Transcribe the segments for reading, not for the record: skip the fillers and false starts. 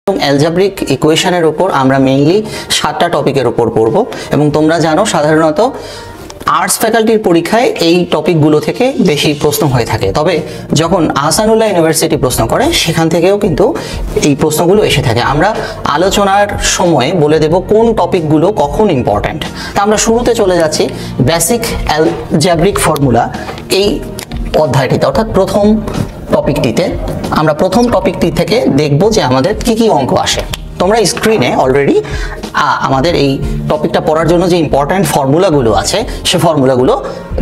এবং অ্যালজেব্রিক ইকুয়েশনের উপর আমরা মেইনলি 7টা টপিকের উপর পড়ব এবং তোমরা জানো সাধারণত আর্টস ফ্যাকাল্টির পরীক্ষায় এই টপিকগুলো থেকে বেশি প্রশ্ন হয়ে থাকে। তবে যখন আহসানুল্লাহ ইউনিভার্সিটি প্রশ্ন করে সেখান থেকেও কিন্তু এই প্রশ্নগুলো এসে থাকে। আমরা আলোচনার সময় বলে দেব কোন টপিকগুলো কখন ইম্পর্ট্যান্ট। তা আমরা শুরুতে চলে যাচ্ছি বেসিক অ্যালজেব্রিক ফর্মুলা এই অধ্যায়টিতে, অর্থাৎ প্রথম টপিকটিতে। আমরা প্রথম টপিকটি থেকে দেখব যে আমাদের কি কি অঙ্ক আসে। তোমরা স্ক্রিনে অলরেডি আমাদের এই টপিকটা পড়ার জন্য যে ইম্পর্ট্যান্ট ফর্মুলাগুলো আছে সে ফর্মুলাগুলো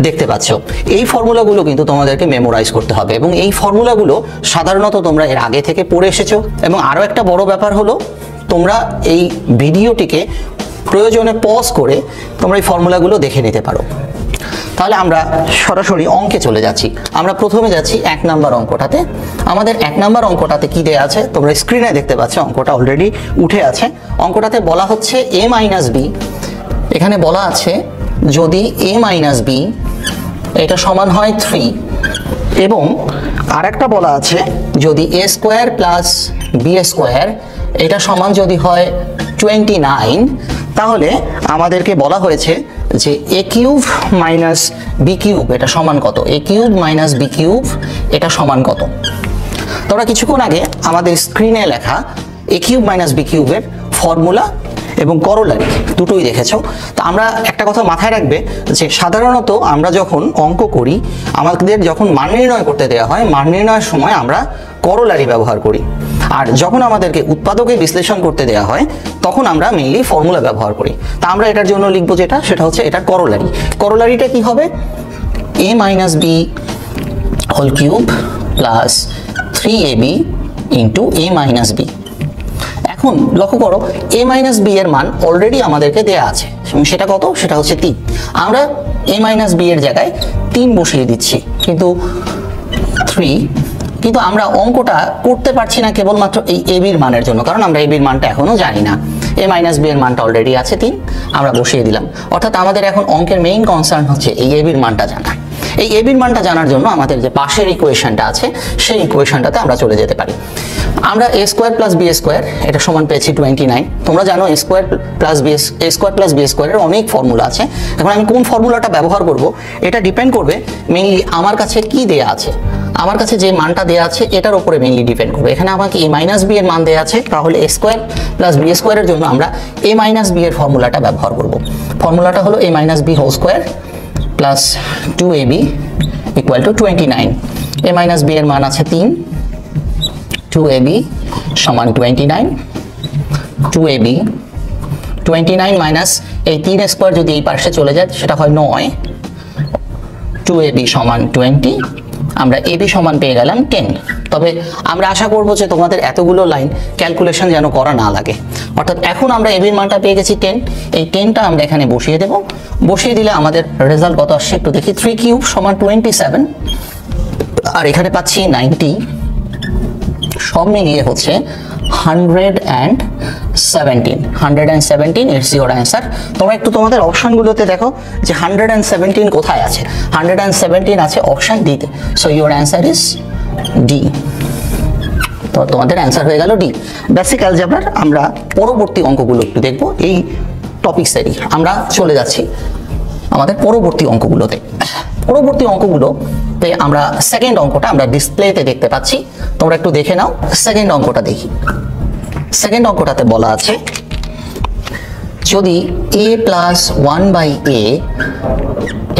দেখতে পাচ্ছ। এই ফর্মুলাগুলো কিন্তু তোমাদেরকে মেমোরাইজ করতে হবে এবং এই ফর্মুলাগুলো সাধারণত তোমরা এর আগে থেকে পড়ে এসেছো। এবং আরও একটা বড় ব্যাপার হলো তোমরা এই ভিডিওটিকে প্রয়োজনে পজ করে তোমরা এই ফর্মুলাগুলো দেখে নিতে পারো। তাহলে আমরা সরাসরি অঙ্কে চলে যাচ্ছি। আমরা প্রথমে যাচ্ছি 1 নাম্বার অঙ্কটাতে। আমাদের 1 নাম্বার অঙ্কটাতে কি দেয়া আছে তোমরা স্ক্রিনে দেখতে পাচ্ছ, অঙ্কটা অলরেডি উঠে আছে। অঙ্কটাতে বলা হচ্ছে a - b, এখানে বলা আছে যদি a - b এটা সমান হয় 3 এবং আরেকটা বলা আছে যদি a² + b² এটা সমান যদি হয় 29, তাহলে আমাদেরকে বলা হয়েছে যে a³ - b³ এটা সমান কত, a³ - b³ এটা সমান কত। তোমরা কিছুক্ষণ আগে আমাদের স্ক্রিনে লেখা a³ - b³ এর ফর্মুলা এবং করোলারি দুটোই দেখেছো। তো আমরা একটা কথা মাথায় রাখবে যে সাধারণত আমরা যখন অঙ্ক করি আমাদের যখন মান নির্ণয় করতে দেওয়া হয়, মান নির্ণয়ের সময় আমরা করোলারি ব্যবহার করি। আর যখন আমাদেরকে উৎপাদকে বিশ্লেষণ করতে দেওয়া হয় তখন আমরা মেইনলি ফর্মুলা ব্যবহার করি। তা আমরা এটার জন্য লিখবো সেটা হচ্ছে এটার করোলারি। করোলারিটা কি হবে, a - b whole cube plus 3ab into a - b। এখন লক্ষ্য করো a - b এর মান অলরেডি আমাদেরকে দেয়া আছে এবং সেটা কত, সেটা হচ্ছে 3। আমরা a - b এর জায়গায় 3 বসিয়ে দিচ্ছি কিন্তু 3, কিন্তু আমরা অঙ্কটা করতে পারছি না কেবলমাত্র এই ab এর মানের জন্য, কারণ আমরা ab এর মানটা এখনো জানি না। a - b এর মানটা অলরেডি আছে 3, আমরা বসিয়ে দিলাম। অর্থাৎ আমাদের এখন অঙ্কের মেইন কনসার্ন হচ্ছে এই ab এর মানটা জানা। এই ab এর মানটা জানার জন্য আমাদের যে পাশের ইকুয়েশনটা আছে সেই ইকুয়েশনটাতে আমরা চলে যেতে পারি। আমরা a² + b² এটা সমান পেয়েছি 29। তোমরা জানো a² + b² এর অনেক ফর্মুলা আছে। এখন আমি কোন ফর্মুলাটা ব্যবহার করব এটা ডিপেন্ড করবে মেইনলি আমার কাছে কি দেয়া আছে। আমার কাছে যে মানটা দেয়া আছে এটার উপরে মেইনলি ডিপেন্ড করবে। এখানে আমাকে a - b এর মান দেয়া আছে, তাহলে a² + b² এর জন্য আমরা a - b এর ফর্মুলাটা ব্যবহার করব। ফর্মুলাটা হলো a - b² plus 2ab = 29। a - b এর মান আছে 3, 2ab সমান 29। 2ab 29 মাইনাস এই 3² যদি এই পাশে চলে যায় সেটা হয় 9। 2ab সমান 20, আমরা ab সমান পেয়ে গেলাম 10। তবে আমরা আশা করব যে তোমাদের এতগুলো লাইন ক্যালকুলেশন যেন করা না লাগে। অর্থাৎ এখন আমরা ab এর মানটা পেয়ে গেছি 10, এই 10টা আমরা এখানে বসিয়ে দেব। বসিয়ে দিলে আমাদের রেজাল্ট কত আসছে একটু দেখি, 3³ সমান 27 আর এখানে পাচ্ছি 90, সব মিলিয়ে হচ্ছে 117 ইটস ইওর অ্যান্সার। তোমরা একটু তোমাদের অপশনগুলোতে দেখো যে 117 কোথায় আছে। 117 আছে অপশন ডিতে, so your answer is D. তো তোমাদের অ্যান্সার হয়ে গেল ডি। বেসিক অ্যালজেব্রার আমরা পরবর্তী অঙ্কগুলো একটু দেখবো এই টপিকসেরই। আমরা চলে যাচ্ছি আমাদের পরবর্তী অঙ্কগুলোতে। পরবর্তী অঙ্কগুলোতে আমরা সেকেন্ড অঙ্কটা আমরা ডিসপ্লেতে দেখতে পাচ্ছি, তোমরা একটু দেখে নাও। সেকেন্ড অঙ্কটা দেখি। সেকেন্ড অঙ্কটাতে বলা আছে যদি a + 1/a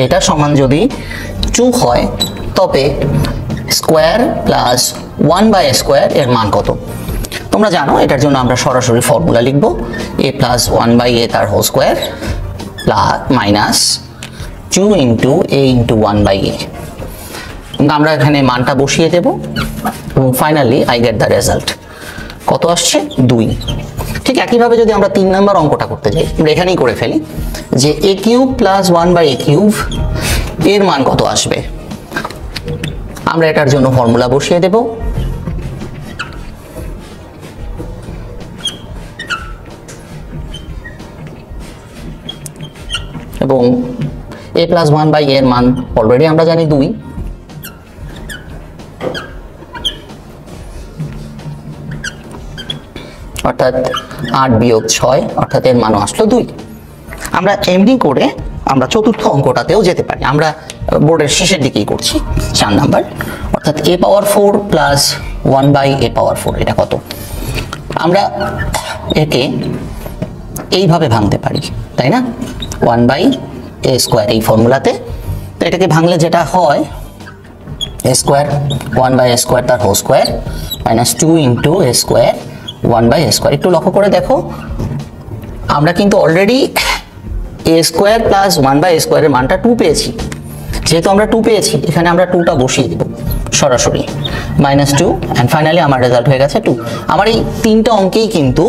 এটা সমান যদি 2 হয় তবে স্কোয়ার প্লাস 1/² এর মান কত। তোমরা জানো এটার জন্য আমরা সরাসরি ফর্মুলা লিখব, a + 1/a তার whole square minus 2 × a × 1/a। আমরা এখানে মানটা বসিয়ে দেব এবং finally I get the result. কত আসছে 2। ঠিক একইভাবে যদি আমরা 3 নাম্বার অঙ্কটা করতে যাই, আমরা এখানেই করে ফেলি যে a³ + 1/a³ এর মান কত আসবে। আমরা এটার জন্য ফর্মুলা বসিয়ে দেব এবং a + 1/a এর মান অলরেডি আমরা জানি 2। অর্থাৎ 8 বিয়োগ 6 অর্থাৎ এর মানও আসলো 2। আমরা এমনি করে আমরা চতুর্থ অঙ্কটাতেও যেতে পারি, আমরা বোর্ডের শেষের দিকেই করছি 4 নাম্বার, অর্থাৎ a পাওয়ার 4 প্লাস 1/a পাওয়ার 4 এটা কত। আমরা একে এইভাবে ভাঙতে পারি, তাই না, 1/a স্কোয়ার এই ফর্মুলাতে। তো এটাকে ভাঙলে যেটা হয় a স্কোয়ার 1/a স্কোয়ার তার whole square minus 2 into a square 1/a square. একটু লক্ষ্য করে দেখো, আমরা কিন্তু already a square plus 1/a স্কোয়ারের মানটা 2 পেয়েছি। যেহেতু আমরা 2 পেয়েছি, এখানে আমরা 2টা বসিয়ে দেব সরাসরি, -2 অ্যান্ড ফাইনালি আমার রেজাল্ট হয়ে গেছে 2। আমার এই তিনটা অঙ্কেই কিন্তু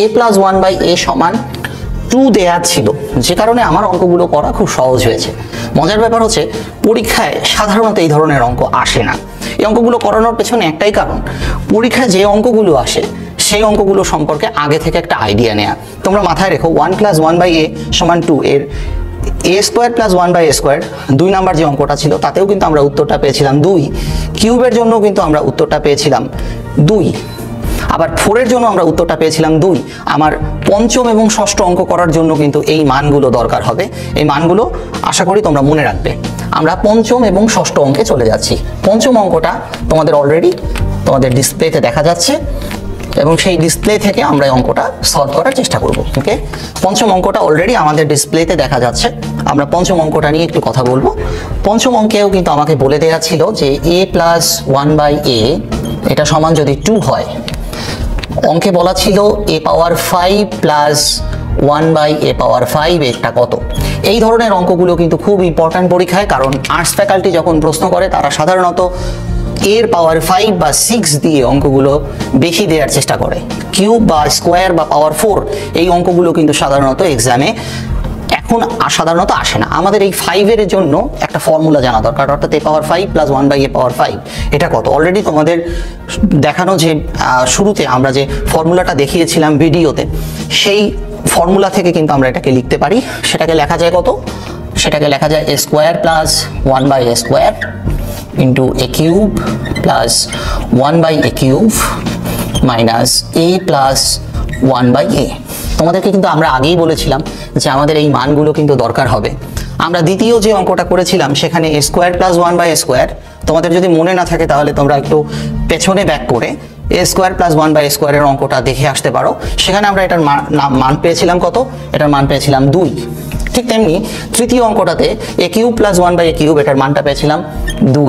a প্লাস 1/a সমান 2 দেয়া ছিল, যে কারণে আমার অঙ্কগুলো করা খুব সহজ হয়েছে। মজার ব্যাপার হচ্ছে পরীক্ষায় সাধারণত এই ধরনের অঙ্ক আসে না। এই অঙ্কগুলো করানোর পেছনে একটাই কারণ, পরীক্ষায় যে অঙ্কগুলো আসে সেই অঙ্কগুলো সম্পর্কে আগে থেকে একটা আইডিয়া নেয়া। তোমরা মাথায় রেখো 1 প্লাস 1/a সমান 2 এর a square plus 1/a square 2 number যে অঙ্কটা ছিল তাতেও কিন্তু আমরা উত্তরটা পেয়েছিলাম 2। কিউবের জন্য কিন্তু আমরা উত্তরটা পেয়েছিলাম 2। আবার 4 এর জন্য আমরা উত্তরটা পেয়েছিলাম 2। আমার পঞ্চম এবং ষষ্ঠ অঙ্ক করার জন্য কিন্তু এই মানগুলো দরকার হবে। এই মানগুলো আশা করি তোমরা মনে রাখবে। আমরা পঞ্চম এবং ষষ্ঠ অঙ্কে চলে যাচ্ছি। পঞ্চম অঙ্কটা তোমাদের অলরেডি তোমাদের ডিসপ্লেতে দেখা যাচ্ছে এবং সেই ডিসপ্লে থেকে আমরা এই অঙ্কটা সলভ করার চেষ্টা করব। ওকে, পঞ্চম অঙ্কটা অলরেডি আমাদের ডিসপ্লেতে দেখা যাচ্ছে। আমরা পঞ্চম অঙ্কটা নিয়ে একটু কথা বলবো। পঞ্চম অঙ্কেও কিন্তু আমাকে বলে দেওয়া ছিল যে a প্লাস 1/a এটা সমান যদি 2 হয়, অঙ্কে বলা ছিল a পাওয়ার 5 প্লাস 1/a পাওয়ার 5 এটা কত। এই ধরনের অঙ্কগুলো কিন্তু খুব ইম্পর্ট্যান্ট পরীক্ষায়, কারণ আর্টস ফ্যাকাল্টি যখন প্রশ্ন করে তারা সাধারণত এর পাওয়ার 5 বা 6 দিয়ে অঙ্কগুলো বেশি দেওয়ার চেষ্টা করে। কিউব বা স্কোয়ার বা পাওয়ার 4 এই অঙ্কগুলো কিন্তু সাধারণত এক্সামে এখন সাধারণত আসে না। আমাদের এই 5 এর জন্য একটা ফর্মুলা জানা দরকার, অর্থাৎ a পাওয়ার 5 প্লাস 1/a পাওয়ার 5 এটা কত। অলরেডি তোমাদের দেখানো যে শুরুতে আমরা যে ফর্মুলাটা দেখিয়েছিলাম ভিডিওতে, সেই ফর্মুলা থেকে কিন্তু আমরা এটাকে লিখতে পারি। সেটাকে লেখা যায় কত, সেটাকে লেখা যায় a square plus 1/a square into a cube plus 1/a cube minus a plus 1/a। তোমাদেরকে কিন্তু আমরা আগেই বলেছিলাম যে আমাদের এই মানগুলো কিন্তু দরকার হবে। আমরা দ্বিতীয় যে অঙ্কটা করেছিলাম সেখানে a square plus 1/a square, তোমাদের যদি মনে না থাকে তাহলে তোমরা একটু পেছনে ব্যাক করে a স্কোয়ার প্লাস 1/a স্কোয়ারের অঙ্কটা দেখে আসতে পারো। সেখানে আমরা এটার মান পেয়েছিলাম কত, এটার মান পেয়েছিলাম 2। ঠিক তেমনি তৃতীয় অঙ্কটাতে a cube plus 1/a cube এটার মানটা পেয়েছিলাম 2,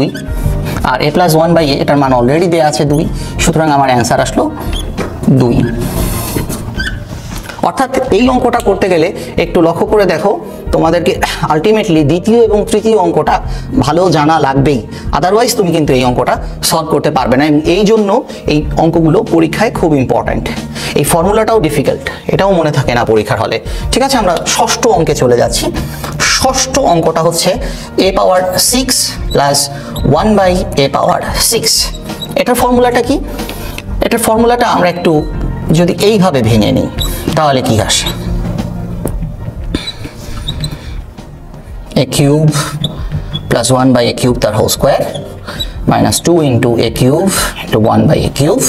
আর a প্লাস 1/a এটার মান অলরেডি দেওয়া আছে 2, সুতরাং আমার অ্যান্সার আসলো 2। অর্থাৎ এই অঙ্কটা করতে গেলে একটু লক্ষ্য করে দেখো, তোমাদেরকে আলটিমেটলি দ্বিতীয় এবং তৃতীয় অঙ্কটা ভালো জানা লাগবেই, আদারওয়াইজ তুমি কিন্তু এই অঙ্কটা সলভ করতে পারবে না। এই জন্য এই অঙ্কগুলো পরীক্ষায় খুব ইম্পর্ট্যান্ট। এই ফর্মুলাটাও ডিফিকাল্ট, এটাও মনে থাকে না পরীক্ষার হলে। ঠিক আছে, আমরা ষষ্ঠ অঙ্কে চলে যাচ্ছি। ষষ্ঠ অঙ্কটা হচ্ছে a পাওয়ার 6 প্লাস 1/a পাওয়ার 6। এটার ফর্মুলাটা কি? এটার ফর্মুলাটা আমরা একটু যদি এইভাবে ভেঙে নিই তাহলে কি আসে, a cube plus 1/a cube তার whole square minus 2 into a cube into 1/a cube.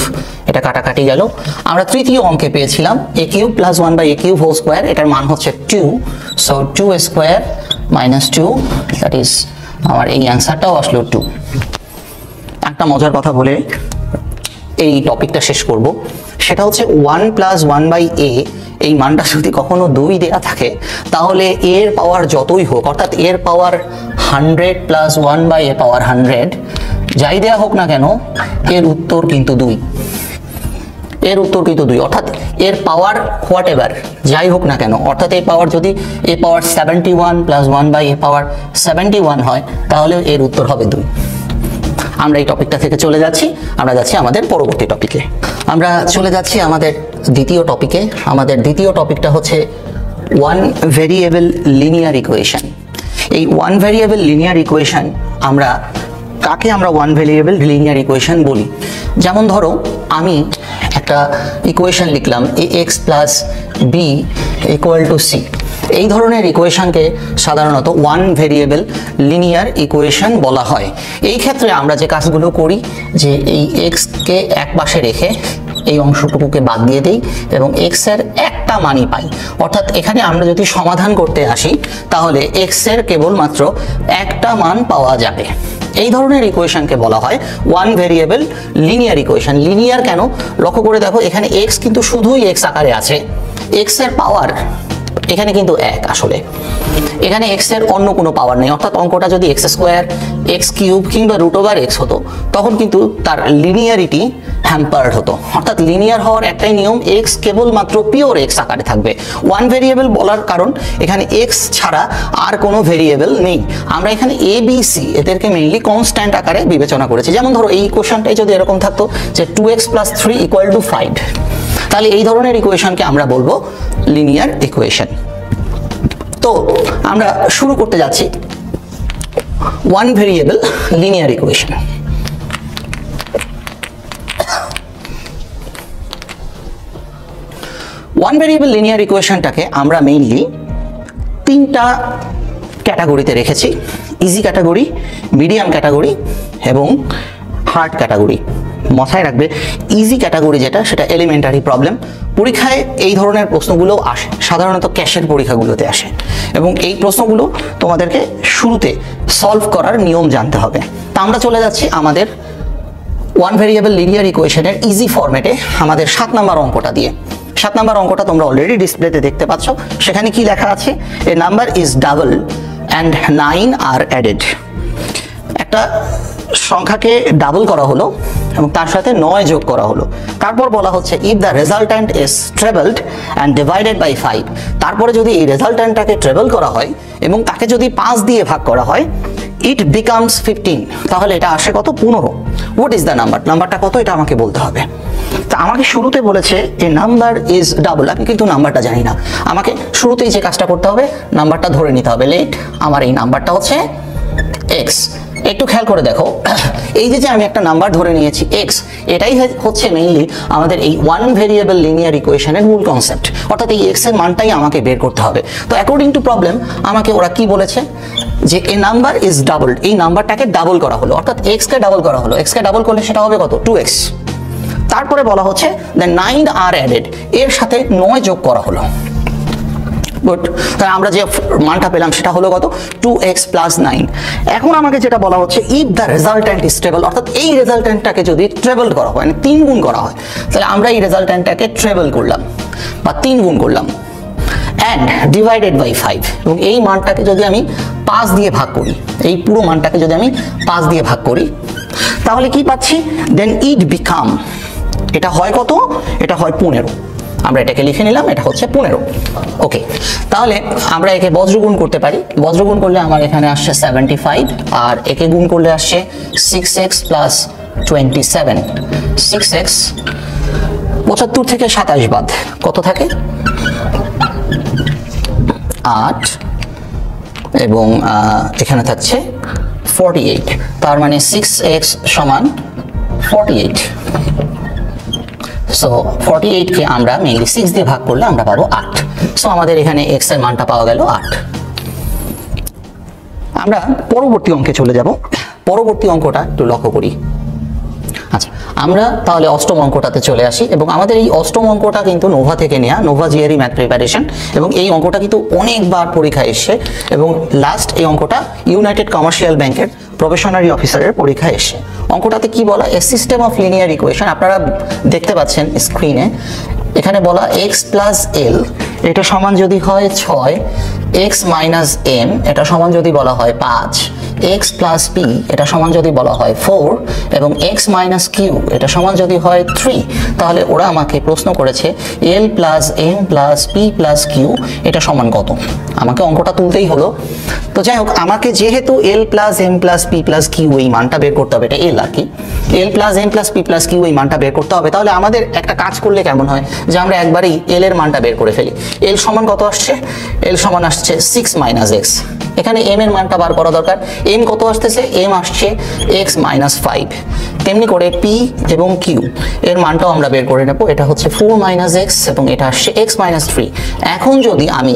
এটা কাটাকাটি গেল। আমরা তৃতীয় অঙ্কে পেয়েছিলাম a cube plus 1/a cube whole square, এটার মান হচ্ছে 2, so 2a square minus 2, that is আমার এই অ্যান্সারটাও আসলো 2। একটা মজার কথা বলে এই টপিকটা শেষ করব, সেটা হচ্ছে 1 প্লাস 1/a এই মানটা যদি কখনো 2 দেয়া থাকে তাহলে এর পাওয়ার যতই হোক, অর্থাৎ এর পাওয়ার 100 প্লাস 1/a পাওয়ার 100 যাই দেয়া হোক না কেন, এর উত্তর কিন্তু 2। এর উত্তর কিন্তু 2, অর্থাৎ এর পাওয়ার হোয়াট এভার যাই হোক না কেন, অর্থাৎ এই পাওয়ার যদি a পাওয়ার 71 প্লাস 1/a পাওয়ার 71 হয় তাহলে এর উত্তর হবে 2। আমরা এই টপিকটা থেকে চলে যাচ্ছি, আমরা যাচ্ছি আমাদের পরবর্তী টপিকে। আমরা চলে যাচ্ছি আমাদের দ্বিতীয় টপিকে। আমাদের দ্বিতীয় টপিকটা হচ্ছে ওয়ান ভেরিয়েবল লিনিয়ার ইকুয়েশন। এই ওয়ান ভেরিয়েবল লিনিয়ার ইকুয়েশন আমরা কাকে আমরা ওয়ান ভেরিয়েবল লিনিয়ার ইকুয়েশন বলি? যেমন ধরো আমি একটা ইকুয়েশন লিখলাম ax plus b equal to c। এই ধরনের ইকুয়েশনকে সাধারণত ওয়ান ভেরিয়েবল লিনিয়ার ইকুয়েশন বলা হয়। এই ক্ষেত্রে আমরা যে কাজগুলো করি যে এই x কে এক পাশে রেখে এই অংশটুকুকে বাদ দিয়ে দিই এবং x এর একটা মানই পাই। অর্থাৎ এখানে আমরা যদি সমাধান করতে আসি তাহলে x এর কেবলমাত্র একটা মান পাওয়া যাবে। এই ধরনের ইকুয়েশনকে বলা হয় one variable linear equation. Linear কেন? লক্ষ্য করে দেখো, এখানে x কিন্তু শুধুই x আকারে আছে, x এর পাওয়ার এখানে কিন্তু 1, আসলে এখানে x এর অন্য কোনো পাওয়ার নেই। অর্থাৎ অঙ্কটা যদি x স্কোয়ার, x কিউব কিংবা √x হতো তখন কিন্তু তার লিনিয়ারিটি হ্যাম্পার্ড হতো। অর্থাৎ লিনিয়ার হওয়ার একটাই নিয়ম, x কেবলমাত্র পিওর x আকারে থাকবে। ওয়ান ভেরিয়েবল বলার কারণ এখানে x ছাড়া আর কোনো ভেরিয়েবল নেই। আমরা এখানে a b c এদেরকে মেইনলি কনস্ট্যান্ট আকারে বিবেচনা করেছি। যেমন ধরো এই ইকুয়েশনটাই যদি এরকম থাকতো যে 2x + 3 = 5, তাহলে এই ধরনের ইকুয়েশনকে আমরা বলবো লিনিয়ার ইকুয়েশন। তো আমরা শুরু করতে যাচ্ছি one variable linear equation. One variable linear ইকুয়েশনটাকে আমরা মেইনলি তিনটা ক্যাটাগরিতে রেখেছি: ইজি ক্যাটাগরি, মিডিয়াম ক্যাটাগরি এবং হার্ড ক্যাটাগরি। মাথায় রাখবে, ইজি ক্যাটাগরি যেটা, সেটা এলিমেন্টারি প্রবলেম। পরীক্ষায় এই ধরনের প্রশ্নগুলো আসে, সাধারণত ক্যাশের পরীক্ষাগুলোতে আসে, এবং এই প্রশ্নগুলো তোমাদেরকে শুরুতে সলভ করার নিয়ম জানতে হবে। তা আমরা চলে যাচ্ছি আমাদের ওয়ান ভেরিয়েবল লিনিয়ার ইকুয়েশনের ইজি ফরম্যাটে আমাদের 7 নম্বর অঙ্কটা দিয়ে। 7 নম্বর অঙ্কটা তোমরা অলরেডি ডিসপ্লেতে দেখতে পাচ্ছ। সেখানে কি লেখা আছে? A number is double and 9 are added. একটা সংখ্যাকে ডাবল করা হলো এবং তার সাথে 9 যোগ করা হলো। তারপর বলা হচ্ছে if the resultant is trebled and divided by 5। তারপরে যদি এই রেজাল্ট্যান্টটাকে ট্রেবল করা হয় এবং তাকে যদি 5 দিয়ে ভাগ করা হয়, ইট বিকামস 15। তাহলে এটা আসে কত? 15। What is the number? নাম্বারটা কত এটা আমাকে বলতে হবে। তা আমাকে শুরুতে বলেছে এ নাম্বার ইজ ডাবল, আমি কিন্তু নাম্বারটা জানি না। আমাকে শুরুতেই যে কাজটা করতে হবে, নাম্বারটা ধরে নিতে হবে। লেট আমার এই নাম্বারটা হচ্ছে x। একটু খেয়াল করে দেখো, এই যে আমি একটা নাম্বার ধরে নিয়েছি x, এটাই হচ্ছে মেইনলি আমাদের এই ওয়ান ভেরিয়েবল লিনিয়ার ইকুয়েশনের মূল কনসেপ্ট। অর্থাৎ এই x এর মানটাই আমাকে বের করতে হবে। তো অ্যাকর্ডিং টু প্রবলেম আমাকে ওরা কি বলেছে যে এ নাম্বার ইজ ডাবলড, এই নাম্বারটাকে ডাবল করা হলো, অর্থাৎ x কে ডাবল করা হলো। x কে ডাবল করলে সেটা হবে কত? 2x। তারপরে বলা হচ্ছে দ্য 9 আর অ্যাডেড, এর সাথে 9 যোগ করা হলো। গুড। তাহলে আমরা যে মানটা পেলাম সেটা হলো কত? 2x + 9। এখন আমাকে যেটা বলা হচ্ছে if the resultant is treble, অর্থাৎ এই রেজাল্ট্যান্টটাকে যদি ট্রেবল করা হয়, মানে 3 গুণ করা হয়, তাহলে আমরা এই রেজাল্ট্যান্টটাকে ট্রেবল করলাম বা 3 গুণ করলাম, অ্যান্ড ডিভাইডেড বাই 5। এবং এই মানটাকে যদি আমি 5 দিয়ে ভাগ করি, এই পুরো মানটাকে যদি আমি 5 দিয়ে ভাগ করি, তাহলে কি পাচ্ছি? দেন ইট বিকাম, এটা হয় কত? এটা হয় 15। আমরা এটাকে লিখে নিলাম, এটা হচ্ছে 15। ওকে, তাহলে আমরা একে বজ্রগুণ করতে পারি। বজ্রগুণ করলে আমার এখানে আসছে 75, আর একে গুণ করলে আসছে 6x + 27। 6x 75 থেকে 27 বাদ কত থাকে? 8, এবং এখানে থাকছে 48। তার মানে 6x = 48। সো 48 কে আমরা মেইনলি 6 দিয়ে ভাগ করলে আমরা পাবো 8। সো আমাদের এখানে x এর মানটা পাওয়া গেল 8। আমরা পরবর্তী অঙ্কে চলে যাব। পরবর্তী অঙ্কটা একটু লক্ষ্য করি। আচ্ছা, আমরা তাহলে অষ্টম অঙ্কটাতে চলে আসি, এবং আমাদের এই অষ্টম অঙ্কটা কিন্তু নোভা থেকে নেওয়া, নোভা জিআরই ম্যাথ প্রিপারেশন, এবং এই অঙ্কটা কিন্তু অনেকবার পরীক্ষায় এসছে, এবং লাস্ট এই অঙ্কটা ইউনাইটেড কমার্শিয়াল ব্যাংকের প্রফেশনারি অফিসারের পরীক্ষায় এসে। অঙ্কটাতে কি বলা? A system of linear equation. আপনারা দেখতে পাচ্ছেন স্ক্রিনে, এখানে বলা x + l এটা সমান যদি হয় 6, x - m এটা সমান যদি বলা হয় 5, x + p এটা সমান যদি বলা হয় 4, এবং x - q এটা সমান যদি হয় 3, তাহলে ওরা আমাকে প্রশ্ন করেছে l + m + p + q এটা সমান কত। আমাকে অঙ্কটা তুলতেই হলো। তো যাই হোক, আমাকে যেহেতু l + m + p + q এই মানটা বের করতে হবে, এটা l আর কি, l + m + p + q এই মানটা বের করতে হবে, তাহলে আমাদের একটা কাজ করলে কেমন হয় যে আমরা একবারেই l এর মানটা বের করে ফেলি। l সমান কত আসছে? l সমান আসছে 6 - x। এখানে m এর মানটা বার করা দরকার। m কত আসতেছে? m আসছে x - 5। তেমনি করে p এবং q এর মানটাও আমরা বের করে নেব। এটা হচ্ছে 4 - x এবং এটা আসছে x - 3। এখন যদি আমি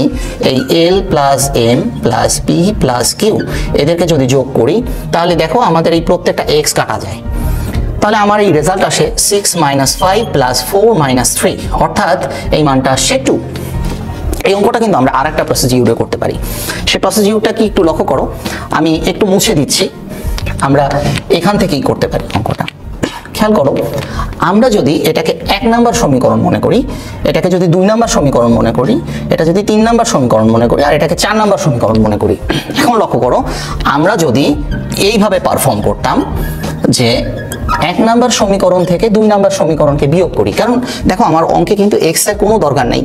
এই l + m + p + q এদেরকে যদি যোগ করি, তাহলে দেখো আমাদের এই প্রত্যেকটা x কাটা যায়। তাহলে আমার এই রেজাল্ট আসে 6 - 5 + 4 - 3, অর্থাৎ এই মানটা আসে 2। এই অঙ্কটা কিন্তু আমরা আরেকটা প্রসিডিউরে করতে পারি। সেই প্রসিডিউরটা কি একটু লক্ষ্য করো, আমি একটু মুছে দিচ্ছি। আমরা এখান থেকেই করতে পারি অঙ্কটা। খেয়াল করো, আমরা যদি এটাকে 1 নম্বর সমীকরণ মনে করি, এটাকে যদি 2 নম্বর সমীকরণ মনে করি, এটা যদি 3 নম্বর সমীকরণ মনে করি, আর এটাকে 4 নম্বর সমীকরণ মনে করি। এখন লক্ষ্য করো, আমরা যদি এইভাবে পারফর্ম করতাম যে 1 নম্বর সমীকরণ থেকে 2 নম্বর সমীকরণকে বিয়োগ করি, কারণ দেখো আমার অঙ্কে কিন্তু x এর কোনো দরকার নেই,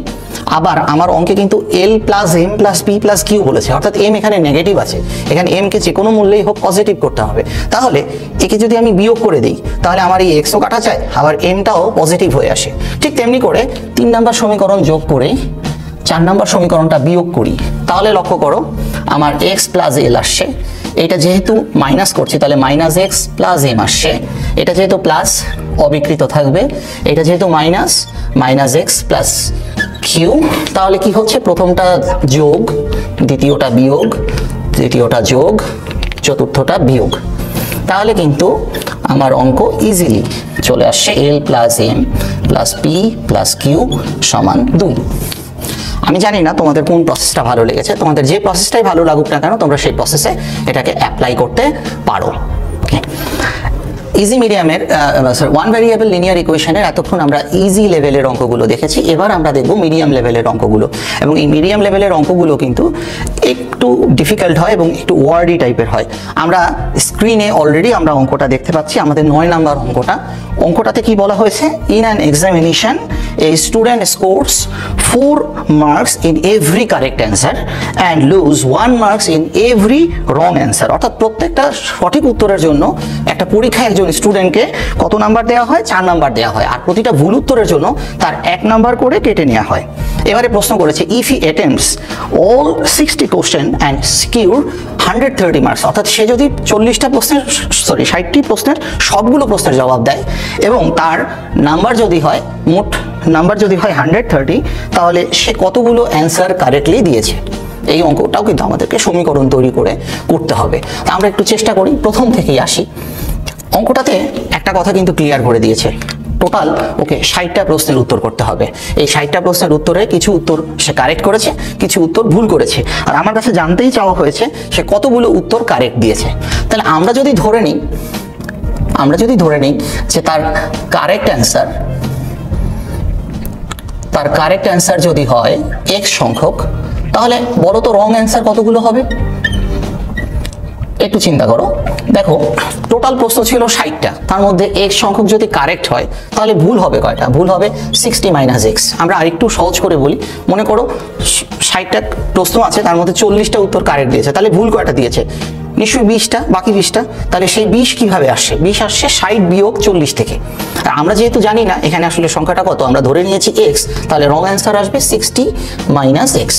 আবার আমার অঙ্কে কিন্তু l + m + p + q বলেছে, অর্থাৎ m এখানে নেগেটিভ আছে, এখানে m কে যে কোনো মূল্যেই হোক পজিটিভ করতে হবে। তাহলে একে যদি আমি বিয়োগ করে দিই, তাহলে আমার এই x ও কাটা যায়, আবার m টাও পজিটিভ হয়ে আসে। ঠিক তেমনি করে 3 নম্বর সমীকরণ যোগ করে 4 নম্বর সমীকরণটা বিয়োগ করি, তাহলে লক্ষ্য করো আমার x + l আসছে। এটা যেহেতু মাইনাস করছি, তাহলে -x + m আসছে। এটা যেহেতু প্লাস অবিকৃত থাকবে, এটা যেহেতু মাইনাস -x + q, তাহলে কি হচ্ছে, প্রথমটা যোগ, দ্বিতীয়টা বিয়োগ, তৃতীয়টা যোগ, চতুর্থটা বিয়োগ। তাহলে কিন্তু আমার অঙ্ক ইজিলি চলে আসছে l + m + p + q = 2। আমি জানি না তোমাদের কোন প্রসেসটা ভালো লেগেছে, তোমাদের যে প্রসেসটাই ভালো লাগুক না কেন তোমরা সেই প্রসেসে এটাকে অ্যাপ্লাই করতে পারো। ইজি মিডিয়ামের ওয়ান ভ্যারিয়েবল লিনিয়ার ইকুয়েশনের এতক্ষণ আমরা ইজি লেভেলের অঙ্কগুলো দেখেছি, এবার আমরা দেখব মিডিয়াম লেভেলের অঙ্কগুলো। এবং এই মিডিয়াম লেভেলের অঙ্কগুলো কিন্তু একটু ডিফিকাল্ট হয় এবং একটু ওয়ার্ডি টাইপের হয়। আমরা স্ক্রিনে অলরেডি আমরা অঙ্কটা দেখতে পাচ্ছি, আমাদের 9 নাম্বার অঙ্কটাতে কি বলা হয়েছে, in an examination a student scores 4 marks in every correct answer and lose 1 marks in every wrong answer, অর্থাৎ প্রত্যেকটা সঠিক উত্তরের জন্য একটা পরীক্ষায় একজন স্টুডেন্টকে কত নাম্বার দেওয়া হয়, 4 নাম্বার দেওয়া হয়, আর প্রতিটা ভুল উত্তরের জন্য তার 1 নাম্বার করে কেটে নেওয়া হয়। এবারে প্রশ্ন করেছে, if he attempts all 60 question and secure 130 marks, অর্থাৎ সে যদি 60টি প্রশ্নের সবগুলো প্রশ্নের জবাব দেয় এবং তার নাম্বার যদি হয়, মোট নাম্বার যদি হয় 130, তাহলে সে কতগুলো অ্যান্সার কারেক্টলি দিয়েছে। এই অঙ্কটাও কিন্তু আমাদেরকে সমীকরণ তৈরি করে করতে হবে। তা আমরা একটু চেষ্টা করি, প্রথম থেকেই আসি। অঙ্কটাতে একটা কথা কিন্তু ক্লিয়ার করে দিয়েছে, টোটাল ওকে 60টা প্রশ্নের উত্তর করতে হবে। এই 60টা প্রশ্নের উত্তরে কিছু উত্তর সে কারেক্ট করেছে, কিছু উত্তর ভুল করেছে, আর আমার কাছে জানতেই চাওয়া হয়েছে সে কতগুলো উত্তর কারেক্ট দিয়েছে। তাহলে আমরা যদি ধরে নিই যে তার কারেক্ট অ্যান্সার যদি হয় x সংখ্যক, তাহলে বলো তো রং অ্যান্সার কতগুলো হবে? একটু চিন্তা করো, দেখো টোটাল প্রশ্ন ছিল 60টা, তার মধ্যে x সংখ্যক যদি কারেক্ট হয় তাহলে ভুল হবে কয়টা? ভুল হবে 60 - x। আমরা আরেকটু সহজ করে বলি, মনে করো 60টা প্রশ্ন আছে, তার মধ্যে 40টা উত্তর কারেক্ট দিয়েছে, তাহলে ভুল কয়টা দিয়েছে? নিশ্চয়ই 20টা, বাকি 20টা। তাহলে সেই 20 কিভাবে আসছে? 20 আসছে 60 বিয়োগ 40 থেকে। আর আমরা যেহেতু জানি না এখানে আসলে সংখ্যাটা কত, আমরা ধরে নিয়েছি x, তাহলে রং অ্যান্সার আসবে 60 - x।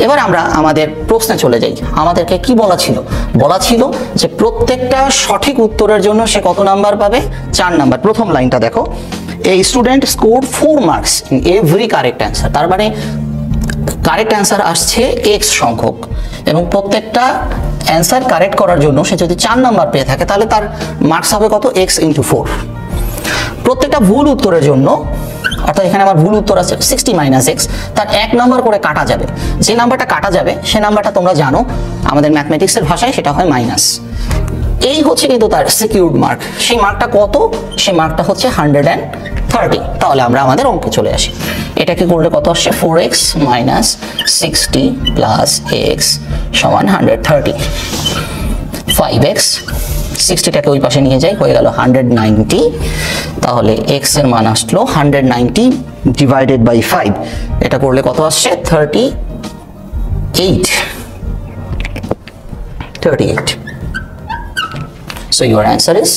এবার আমরা আমাদের প্রশ্নে চলে যাই। আমাদেরকে কি বলা ছিল যে প্রত্যেকটা সঠিক উত্তরের জন্য সে কত নাম্বার পাবে? 4 নাম্বার। প্রথম লাইনটা দেখো, এই student score 4 marks in every correct answer, তার মানে কারেক্ট অ্যান্সার আসছে x সংখ্যক, এবং প্রত্যেকটা অ্যান্সার কারেক্ট করার জন্য সে যদি 4 নাম্বার পেয়ে থাকে তাহলে তার মার্কস হবে কত? x × 4। প্রত্যেকটা ভুল উত্তরের জন্য, অর্থাৎ এখানে আমার ভুল উত্তর আছে 60 - x, তার 1 নাম্বার করে কাটা যাবে। যে নাম্বারটা কাটা যাবে সে নাম্বারটা তোমরা জানো, আমাদের ম্যাথমেটিক্সের ভাষায় সেটা হয় মাইনাস। এই হচ্ছে কিন্তু তার সিকিউরড মার্ক। সেই মার্কটা কত? সেই মার্কটা হচ্ছে 130। তাহলে আমরা আমাদের অঙ্কে চলে আসি। এটাকে করলে কত আসছে? 4x - 60 + x = 130। 5x, 60টাকে ওই পাশে নিয়ে যাই, হয়ে গেল 190। তাহলে x এর মান আসলো 190 / 5। এটা করলে কত আসছে? 38। So your answer is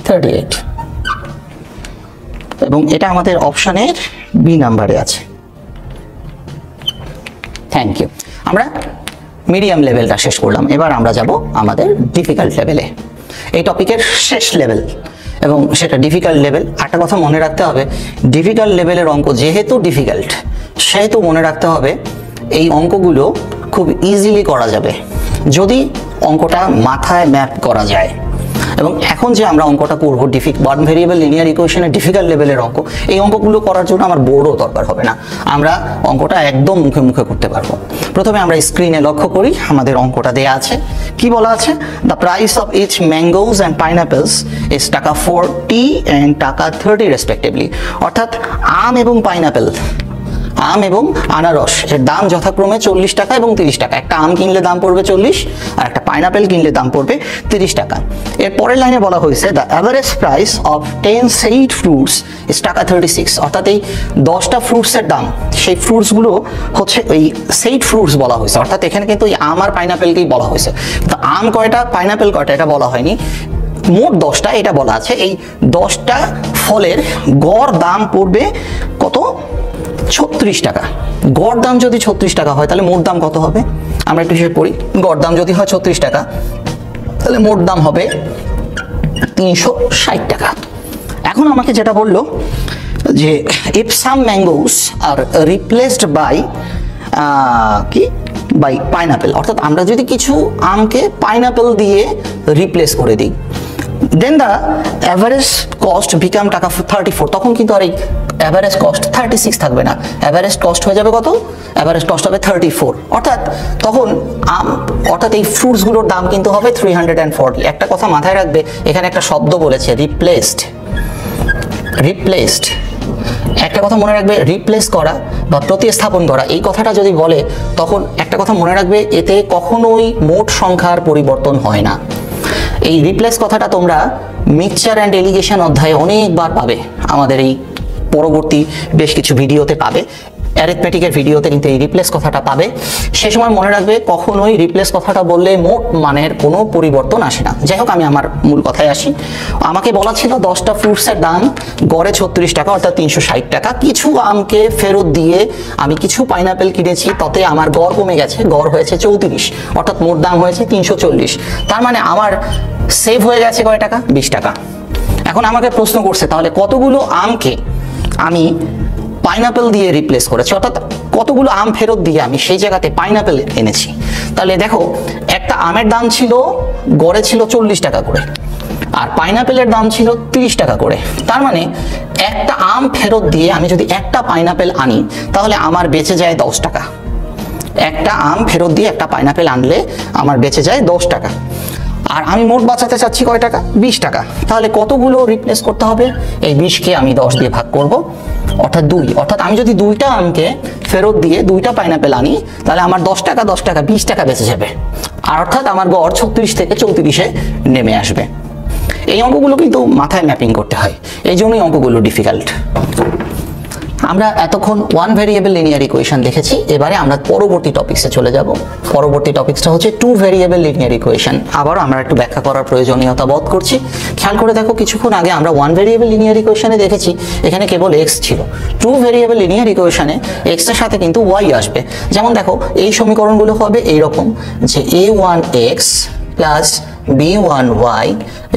38, এবং এটা আমাদের অপশনের বি নাম্বারে আছে। Thank you. আমরা মিডিয়াম লেভেলটা শেষ করলাম, এবার আমরা যাব আমাদের ডিফিকাল্ট লেভেলে। এই টপিকের শেষ লেভেল এবং সেটা ডিফিকাল্ট লেভেল। একটা কথা মনে রাখতে হবে, ডিফিকাল্ট লেভেলের অঙ্ক যেহেতু ডিফিকাল্ট, সেহেতু মনে রাখতে হবে এই অঙ্কগুলো খুব ইজিলি করা যাবে যদি অঙ্কটা মাথায় ম্যাপ করা যায়। এবং এখন যে আমরা অঙ্কটা করবো ওয়ান ভেরিয়েবল লিনিয়ার ইকুয়েশনের ডিফিকাল্ট লেভেলের অঙ্ক, এই অঙ্কগুলো করার জন্য আমার বোর্ডও দরকার হবে না, আমরা অঙ্কটা একদম মুখে মুখে করতে পারবো। প্রথমে আমরা স্ক্রিনে লক্ষ্য করি, আমাদের অঙ্কটা দেয়া আছে। কি বলা আছে? The price of each mangoes and pineapples is taka 40 and টাকা 30 রেসপেক্টিভলি। অর্থাৎ আম এবং পাইনাপেল, আম এবং আনারস এর দাম যথাক্রমে 40 টাকা এবং 30 টাকা। একটা আম কিনলে দাম পড়বে 40 আর একটা পাইনাপেল কিনলে দাম পড়বে 30 টাকা। এর পরের লাইনে বলা হয়েছে the average price of 10 said fruits is টাকা 36। অর্থাৎ এই 10টা ফ্রুটসের দাম, সেই ফ্রুটসগুলো হচ্ছে ওই সেইড ফ্রুটস বলা হয়েছে, অর্থাৎ এখানে কিন্তু ওই আম আর পাইনাপেলকেই বলা হয়েছে। তো আম কয়টা পাইনাপেল কয়টা এটা বলা হয়নি, মোট 10টা এটা বলা আছে। এই 10টা ফলের গড় দাম পড়বে কত? 36 টাকা। গড় দাম যদি 36 টাকা হয় তাহলে মোট দাম কত হবে? আমরা একটু হিসেব করি। গড় দাম যদি হয় 36 টাকা তাহলে মোট দাম হবে 360 টাকা। এখন আমাকে যেটা বললো যে if some mangoes are replaced by by pineapple, অর্থাৎ আমরা যদি কিছু আমকে পাইনাপেল দিয়ে রিপ্লেস করে দিই, দেন দ্য অ্যাভারেজ কস্ট বিকাম টাকা 34। তখন কিন্তু আর এই অ্যাভারেজ কস্ট 36 থাকবে না, অ্যাভারেজ কস্ট হয়ে যাবে কত? অ্যাভারেজ কস্ট হবে 34। অর্থাৎ তখন অর্থাৎ এই ফ্রুটসগুলোর দাম কিন্তু হবে 340। একটা কথা মাথায় রাখবে, এখানে একটা শব্দ বলেছে রিপ্লেসড। রিপ্লেসড একটা কথা মনে রাখবে, রিপ্লেস করা বা প্রতিস্থাপন করা, এই কথাটা যদি বলে তখন একটা কথা মনে রাখবে, এতে কখনোই মোট সংখ্যার পরিবর্তন হয় না। এই রিপ্লেস কথাটা তোমরা মিক্সচার অ্যান্ড এলিগেশন অধ্যায়ে অনেকবার পাবে, আমাদের এই পরবর্তী বেশ কিছু ভিডিওতে পাবে, অ্যারিথমেটিকের ভিডিওতে কিন্তু এই রিপ্লেস কথাটা পাবে। সে সময় মনে রাখবে কখনোই রিপ্লেস কথাটা বললে মোট মানের কোনো পরিবর্তন আসে না। যাই হোক, আমি আমার মূল কথায় আসি। আমাকে বলা ছিল 10টা ফ্রুটসের দাম গড়ে 36 টাকা, অর্থাৎ 360 টাকা। কিছু আমকে ফেরত দিয়ে আমি কিছু পাইনাপেল কিনেছি, তাতে আমার গড় কমে গেছে, গড় হয়েছে 34, অর্থাৎ মোট দাম হয়েছে 340। তার মানে আমার সেভ হয়ে গেছে কয় টাকা? 20 টাকা। এখন আমাকে প্রশ্ন করছে তাহলে কতগুলো আমকে আমি পাইনাপেল দিয়ে রিপ্লেস করেছি, অর্থাৎ কতগুলো আম ফেরত দিয়ে আমি সেই জায়গাতে পাইনাপেল এনেছি। তাহলে দেখো, একটা আমের দাম ছিল গড়ে ছিল 40 টাকা করে, আর পাইনাপেলের দাম ছিল 30 টাকা করে। তার মানে একটা আম ফেরত দিয়ে আমি যদি একটা পাইনাপেল আনি তাহলে আমার বেঁচে যায় 10 টাকা। একটা আম ফেরত দিয়ে একটা পাইনাপেল আনলে আমার বেঁচে যায় 10 টাকা। আর আমি মোট বাঁচাতে চাচ্ছি কয় টাকা? 20 টাকা। তাহলে কতগুলো রিপ্লেস করতে হবে? এই 20কে আমি 10 দিয়ে ভাগ করব, অর্থাৎ 2। অর্থাৎ আমি যদি 2টা আমকে ফেরত দিয়ে 2টা পাইনাপেল আনি তাহলে আমার 10 টাকা 10 টাকা 20 টাকা বেঁচে যাবে, আর অর্থাৎ আমার গড় 36 থেকে 34-এ নেমে আসবে। এই অঙ্কগুলো কিন্তু মাথায় ম্যাপিং করতে হয়, এই জন্যই অঙ্কগুলো ডিফিকাল্ট। আমরা এতক্ষণ ওয়ান ভেরিয়েবল লিনিয়ার ইকুয়েশন দেখেছি, এবারে আমরা পরবর্তী টপিকসে চলে যাব। পরবর্তী টপিকসটা হচ্ছে টু ভেরিয়েবল লিনিয়ার ইকুয়েশন। আবারও আমরা একটু ব্যাখ্যা করার প্রয়োজনীয়তা বোধ করছি। খেয়াল করে দেখো, কিছুক্ষণ আগে আমরা ওয়ান ভেরিয়েবল লিনিয়ার ইকুয়েশনে দেখেছি এখানে কেবল এক্স ছিল। টু ভেরিয়েবল লিনিয়ার ইকুয়েশনে এক্স এর সাথে কিন্তু ওয়াই আসবে। যেমন দেখো, এই সমীকরণগুলো হবে এইরকম যে a1x plus b1y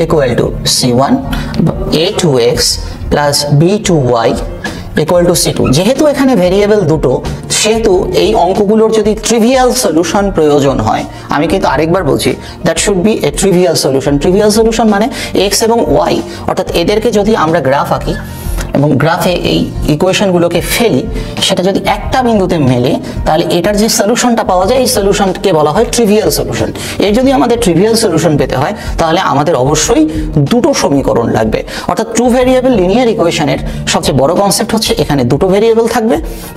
equal to c1, a2x plus b2y equal to c2। যেহেতু এখানে ভেরিয়েবল দুটো, সেহেতু এই অঙ্কগুলোর যদি ট্রিভিয়াল সলিউশন প্রয়োজন হয়, আমি কিন্তু আরেকবার বলছি, that should B A trivial solution. Trivial solution মানে এক্স এবং ওয়াই, অর্থাৎ এদেরকে যদি আমরা গ্রাফ আঁকি এবং গ্রাফে এই ইকুয়েশনগুলোকে ফেলি, সেটা যদি একটা বিন্দুতে মেলে তাহলে এটার যে সলিউশনটা পাওয়া যায়, এই সলিউশনকে বলা হয় ট্রিভিয়াল সলিউশন। এর যদি আমাদের ট্রিভিয়াল সলিউশন পেতে হয় তাহলে আমাদের অবশ্যই দুটো সমীকরণ লাগবে। অর্থাৎ টু ভেরিয়েবল লিনিয়ার ইকুয়েশনের সবচেয়ে বড় কনসেপ্ট হচ্ছে এখানে দুটো ভেরিয়েবল থাকবে,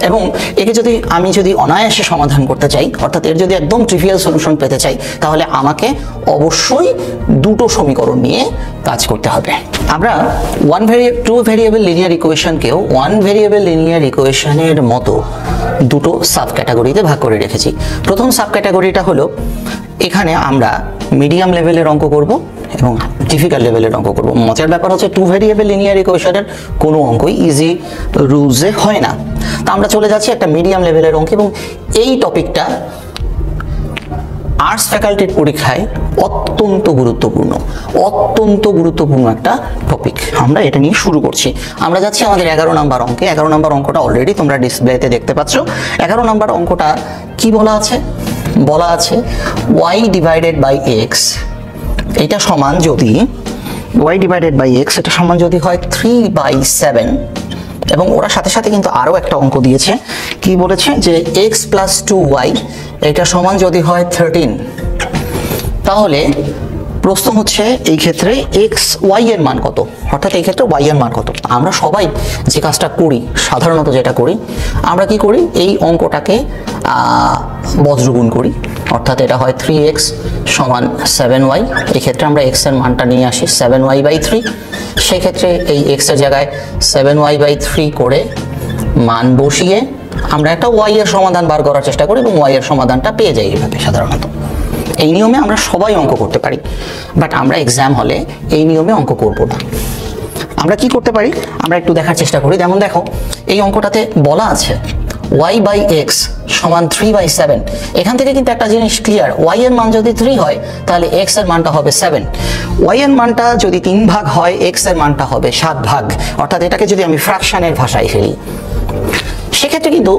এবং একে যদি আমি অনায়াসে সমাধান করতে চাই, অর্থাৎ এর যদি একদম ট্রিভিয়াল সলিউশন পেতে চাই, তাহলে আমাকে অবশ্যই দুটো সমীকরণ নিয়ে কাজ করতে হবে। আমরা টু ভেরিয়েবল লিনিয়ার ইকুয়েশনকেও ওয়ান ভেরিয়েবল লিনিয়ার ইকুয়েশনের মতো দুটো সাব ক্যাটাগরিতে ভাগ করে রেখেছি। প্রথম সাব ক্যাটাগরিটা হলো, এখানে আমরা মিডিয়াম লেভেলের অঙ্ক করব এবং ডিফিকাল্ট লেভেলের অঙ্ক করব। মজার ব্যাপার হচ্ছে টু ভেরিয়েবল লিনিয়ার ইকুয়েশনের কোনো অঙ্কই ইজি রুলসে হয় না। তা আমরা চলে যাচ্ছি একটা মিডিয়াম লেভেলের অঙ্ক, এবং এই টপিকটা আর্টস ফ্যাকাল্টির পরীক্ষায় অত্যন্ত গুরুত্বপূর্ণ একটা টপিক। আমরা এটা নিয়ে শুরু করছি। আমরা যাচ্ছি আমাদের 11 নম্বর অঙ্কে। 11 নম্বর অঙ্কটা অলরেডি তোমরা ডিসপ্লেতে দেখতে পাচ্ছ। 11 নম্বর অঙ্কটা কি বলা আছে? বলা আছে y ডিভাইডেড বাই x, এটা সমান যদি ওয়াই ডিভাইডেড বাই এক্স এটা সমান যদি হয় 3/7, এবং ওরা সাথে সাথে কিন্তু আরও একটা অঙ্ক দিয়েছে, কি বলেছে যে এক্স প্লাস 2y এটা সমান যদি হয় 13, তাহলে প্রশ্ন হচ্ছে এই ক্ষেত্রে এক্স ওয়াই এর মান কত, অর্থাৎ এই ক্ষেত্রে ওয়াই এর মান কত। আমরা সবাই যে কাজটা করি, সাধারণত যেটা করি, আমরা কি করি, এই অঙ্কটাকে বজ্রগুণ করি, অর্থাৎ এটা হয় 3x সমান 7y। এই ক্ষেত্রে আমরা x এর মানটা নিয়ে আসি 7y/3, সেক্ষেত্রে এই x এর জায়গায় 7y/3 করে মান বসিয়ে আমরা একটা y এর সমাধান বার করার চেষ্টা করি এবং y এর সমাধানটা পেয়ে যাই এভাবে। সাধারণত এই নিয়মে আমরা সবাই অঙ্ক করতে পারি, বাট আমরা এক্সাম হলে এই নিয়মে অঙ্ক করব না। আমরা কি করতে পারি, আমরা একটু দেখার চেষ্টা করি। যেমন দেখো, এই অঙ্কটাতে বলা আছে y/x সমান 3/7। এখান থেকে কিন্তু একটা জিনিস ক্লিয়ার, y এর মান যদি 3 হয় তাহলে x এর মানটা হবে 7, y এর মানটা যদি 3 ভাগ হয় x এর মানটা হবে 7 ভাগ। অর্থাৎ এটাকে যদি আমি ফ্র্যাকশনের ভাষায় ফেলি, সেক্ষেত্রে কিন্তু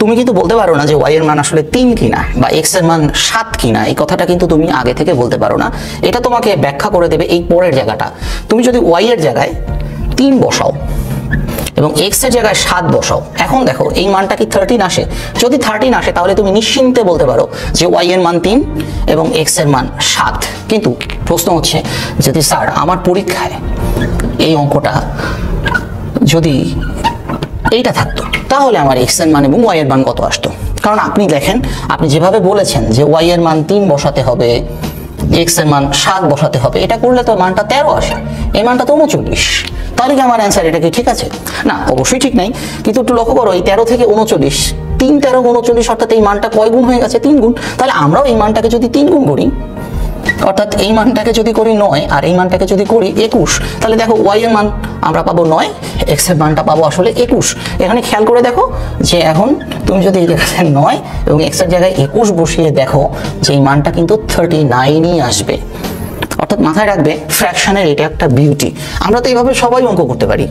তুমি কিন্তু বলতে পারো না যে y এর মান আসলে 3 কিনা বা x এর মান 7 কিনা, এই কথাটা কিন্তু তুমি আগে থেকে বলতে পারো না। এটা তোমাকে ব্যাখ্যা করে দেবে এই পরের জায়গাটা। তুমি যদি y এর জায়গায় 3 বসাও এবং x এর জায়গায় 7 বসাও, এখন দেখো এই মানটা কি 13 আসে? যদি 13 আসে তাহলে তুমি নিশ্চিন্তে বলতে পারো যে y এর মান 3 এবং x এর মান 7। কিন্তু প্রশ্ন হচ্ছে, যদি স্যার আমার পরীক্ষায় এই অঙ্কটা যদি এইটা থাকতো, তাহলে আমার x এর মান এবং y এর মান কত আসতো? কারণ আপনি দেখেন, আপনি যেভাবে বলেছেন যে y এর মান 3 বসাতে হবে, x এর মান 7 বসাতে হবে, এটা করলে তো মানটা 13 আসে, এই মানটা তো 39। তাহলে কি আমার অ্যান্সার এটা কি ঠিক আছে? না, অবশ্যই ঠিক নাই। কিন্তু একটু লক্ষ্য করো, এই 13 থেকে 39, 3 13 39, অর্থাৎ এই মানটা কয় গুণ হয়ে গেছে? 3 গুণ। তাহলে আমরাও এই মানটাকে যদি 3 গুণ করি, অর্থাৎ এই মানটাকে যদি করি 9 আর এই মানটাকে যদি করি 21, তাহলে দেখো y এর মান আমরা পাবো 9, x এর মানটা পাবো আসলে 21। এখানে খেয়াল করে দেখো যে এখন তুমি যদি এই জায়গায় 9 এবং x এর জায়গায় 21 বসিয়ে দেখো যে এই মানটা কিন্তু 39ই আসবে। অর্থাৎ মাথায় রাখবে, ফ্র্যাকশনের এটা একটা বিউটি। আমরা তো এইভাবে সবাই অঙ্ক করতে পারি,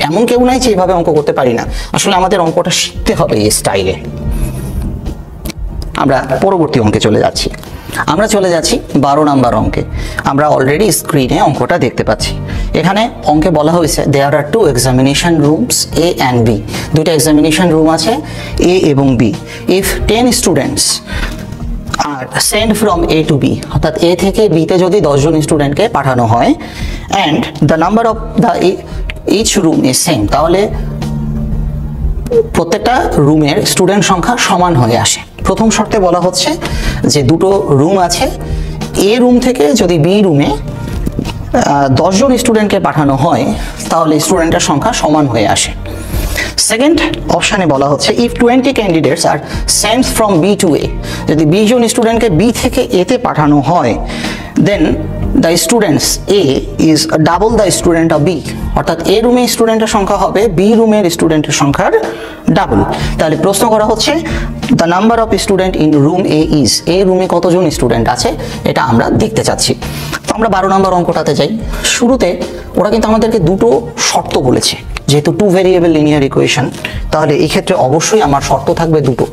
এমন কেউ নাই যে এইভাবে অঙ্ক করতে পারি না। আসলে আমাদের অঙ্কটা শিখতে হবে এই স্টাইলে। আমরা পরবর্তী অঙ্কে চলে যাচ্ছি। আমরা চলে যাচ্ছি 12 নাম্বার অঙ্কে। আমরা অলরেডি স্ক্রিনে অঙ্কটা দেখতে পাচ্ছি। এখানে অঙ্কে বলা হয়েছে there are 2 examination rooms A and B। দুটো এক্সামিনেশন রুম আছে, A এবং B। If 10 students are send from A to B, অর্থাৎ A থেকে B তে যদি 10 জন স্টুডেন্টকে পাঠানো হয়, and the number of the each room is same, তাহলে প্রত্যেকটা রুমের স্টুডেন্ট সংখ্যা সমান হয়ে আসে। প্রথম শর্তে বলা হচ্ছে যে দুটো রুম আছে, এ রুম থেকে যদি বি রুমে 10 জন স্টুডেন্টকে পাঠানো হয় তাহলে স্টুডেন্টের সংখ্যা সমান হয়ে আসে। সেকেন্ড অপশানে বলা হচ্ছে if 20 candidates are sent from B to A, যদি 20 জন স্টুডেন্টকে বি থেকে এতে পাঠানো হয়, then the students A is double the student of B, অর্থাৎ এ রুমে স্টুডেন্টের সংখ্যা হবে বি রুমের স্টুডেন্টের সংখ্যার ডাবল। তাহলে প্রশ্ন করা হচ্ছে the number of student in room A is, A রুমে কতজন স্টুডেন্ট আছে এটা আমরা দেখতে চাচ্ছি। তো আমরা 12 নম্বর অঙ্কটাতে যাই। শুরুতে ওরা কিন্তু আমাদেরকে দুটো শর্ত বলেছে, যেহেতু 2 ভেরিয়েবল লিনিয়ার ইকুয়েশন, তাহলে এই ক্ষেত্রে অবশ্যই আমার শর্ত থাকবে দুটো।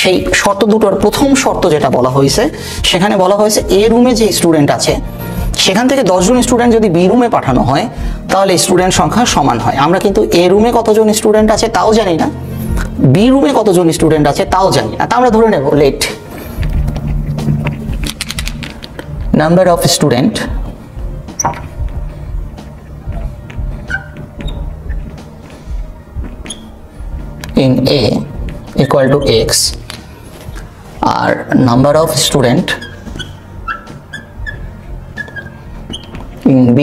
সেই শর্ত দুটোর প্রথম শর্ত যেটা বলা হয়েছে, সেখানে বলা হয়েছে এ রুমে যে স্টুডেন্ট আছে সেখান থেকে 10 জন স্টুডেন্ট যদি বি রুমে পাঠানো হয় তাহলে স্টুডেন্ট সংখ্যা সমান হয়। আমরা কিন্তু এ রুমে কতজন স্টুডেন্ট আছে তাও জানি না, বি রুমে কতজন স্টুডেন্ট আছে তাও জানি না। তা আমরা ধরে নেব let number of student in A equal to x আর number of student in B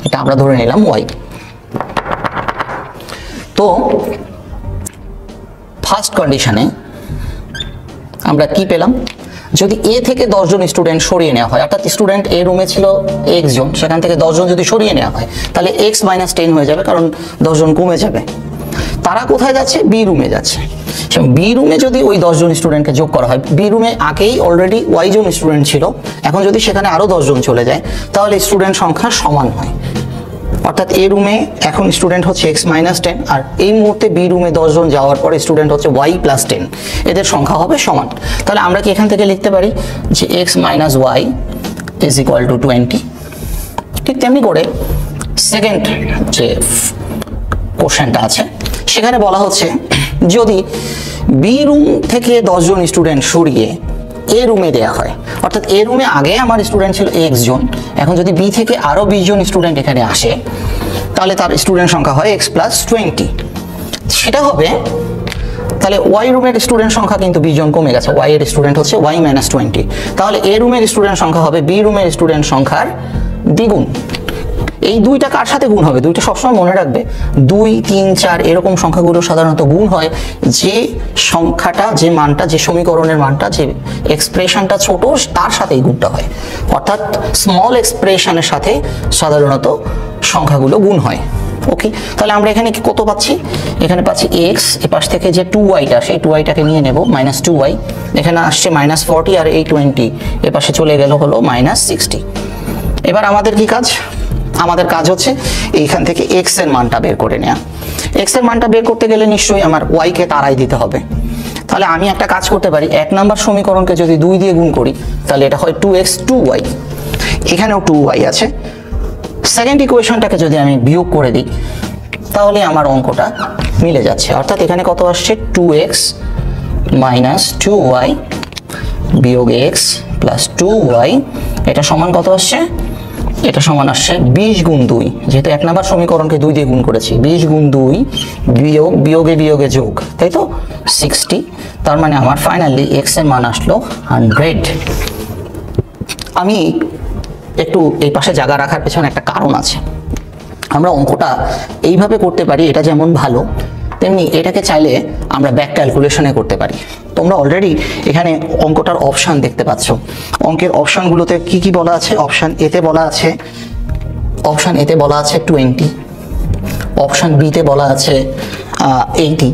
এটা আমরা ধরে নিলাম y। তো ফার্স্ট কন্ডিশনে আমরা কি পেলাম, যদি A থেকে 10 জন স্টুডেন্ট সরিয়ে নেওয়া হয়, অর্থাৎ স্টুডেন্ট A রুমে ছিল x জন, সেখান থেকে 10 জন যদি সরিয়ে নেওয়া হয় তাহলে x - 10 হয়ে যাবে, কারণ 10 জন কমে যাবে। তারা কোথায় যাচ্ছে? বি রুমে যাচ্ছে। বি রুমে যদি ওই 10 জন স্টুডেন্টকে যোগ করা হয়, বি রুমে আগেই অলরেডি y জন স্টুডেন্ট ছিল, এখন যদি সেখানে আরো 10 জন চলে যায় তাহলে স্টুডেন্ট সংখ্যা সমান হয়। অর্থাৎ এ রুমে এখন স্টুডেন্ট হচ্ছে x - 10 আর এই মুহূর্তে বি রুমে 10 জন যাওয়ার পরে স্টুডেন্ট হচ্ছে y + 10, এদের সংখ্যা হবে সমান। তাহলে আমরা কি এখান থেকে লিখতে পারি যে x - y = 20, ঠিক তেমনি করে সেকেন্ড যে কোশ্চেনটা আছে সেখানে বলা হচ্ছে যদি বি রুম থেকে 10 জন স্টুডেন্ট সরিয়ে এ রুমে দেওয়া হয়, অর্থাৎ এ রুমে আগে আমার স্টুডেন্ট ছিল x জন, এখন যদি বি থেকে আরো 20 জন স্টুডেন্ট এখানে আসে তাহলে তার স্টুডেন্ট সংখ্যা হয় x + 20। সেটা হবে তাহলে y রুমের স্টুডেন্ট সংখ্যা কিন্তু 20 জন কমে গেছে, y এর স্টুডেন্ট হচ্ছে y - 20, তাহলে এ রুমের স্টুডেন্ট সংখ্যা হবে বি রুমের স্টুডেন্ট সংখ্যার দ্বিগুণ। এই দুইটা কার সাথে গুণ হবে? দুইটা সবসময় মনে রাখবে, 2, 3, 4 এরকম সংখ্যাগুলো সাধারণত গুণ হয় যে সংখ্যাটা, যে মানটা, যে সমীকরণের মানটা, যে এক্সপ্রেশনটা ছোট তার সাথেই গুণটা হয়, অর্থাৎ স্মল এক্সপ্রেশনের সাথে সাধারণত সংখ্যাগুলো গুণ হয়। ওকে, তাহলে আমরা এখানে কত পাচ্ছি? এখানে পাচ্ছি x, এপাশ থেকে যে 2y-টা সেই 2y-টাকে নিয়ে নেব -2y, এখানে আসছে -40 আর এই 20 এপাশে চলে গেল হলো -60। এবার আমাদের কি কাজ? আমাদের কাজ হচ্ছে এইখান থেকে x এর মানটা বের করে নেওয়া। x এর মানটা বের করতে গেলে নিশ্চয়ই আমার y কে তাড়াই দিতে হবে। তাহলে আমি একটা কাজ করতে পারি, 1 নম্বর সমীকরণকে যদি 2 দিয়ে গুণ করি তাহলে এটা হয় 2x 2y, এখানেও 2y আছে। সেকেন্ড ইকুয়েশনটাকে যদি আমি বিয়োগ করে দিই তাহলে আমার অঙ্কটা মিলে যাচ্ছে, অর্থাৎ এখানে কত আসছে? 2x - 2y বিয়োগ x + 2y, এটা সমান কত আসছে? এটা সমান আসছে 20 গুণ 2, যেহেতু 1 নম্বর সমীকরণকে 2 দিয়ে গুণ করেছি, 20 গুণ 2 বিয়োগ বিয়োগে বিয়োগে যোগ, তাই তো 60। তার মানে আমার ফাইনালি x এর মান আসলো 100। আমি একটু এই পাশে জায়গা রাখার পেছনে একটা কারণ আছে। আমরা অঙ্কটা এইভাবে করতে পারি, এটা যেমন ভালো তেমনি এটাকে চাইলে আমরা ব্যাক ক্যালকুলেশনে করতে পারি। তোমরা অলরেডি এখানে অঙ্কটার অপশান দেখতে পাচ্ছ। অঙ্কের অপশানগুলোতে কি কি বলা আছে? অপশান এতে বলা আছে 20, অপশান বিতে বলা আছে 80,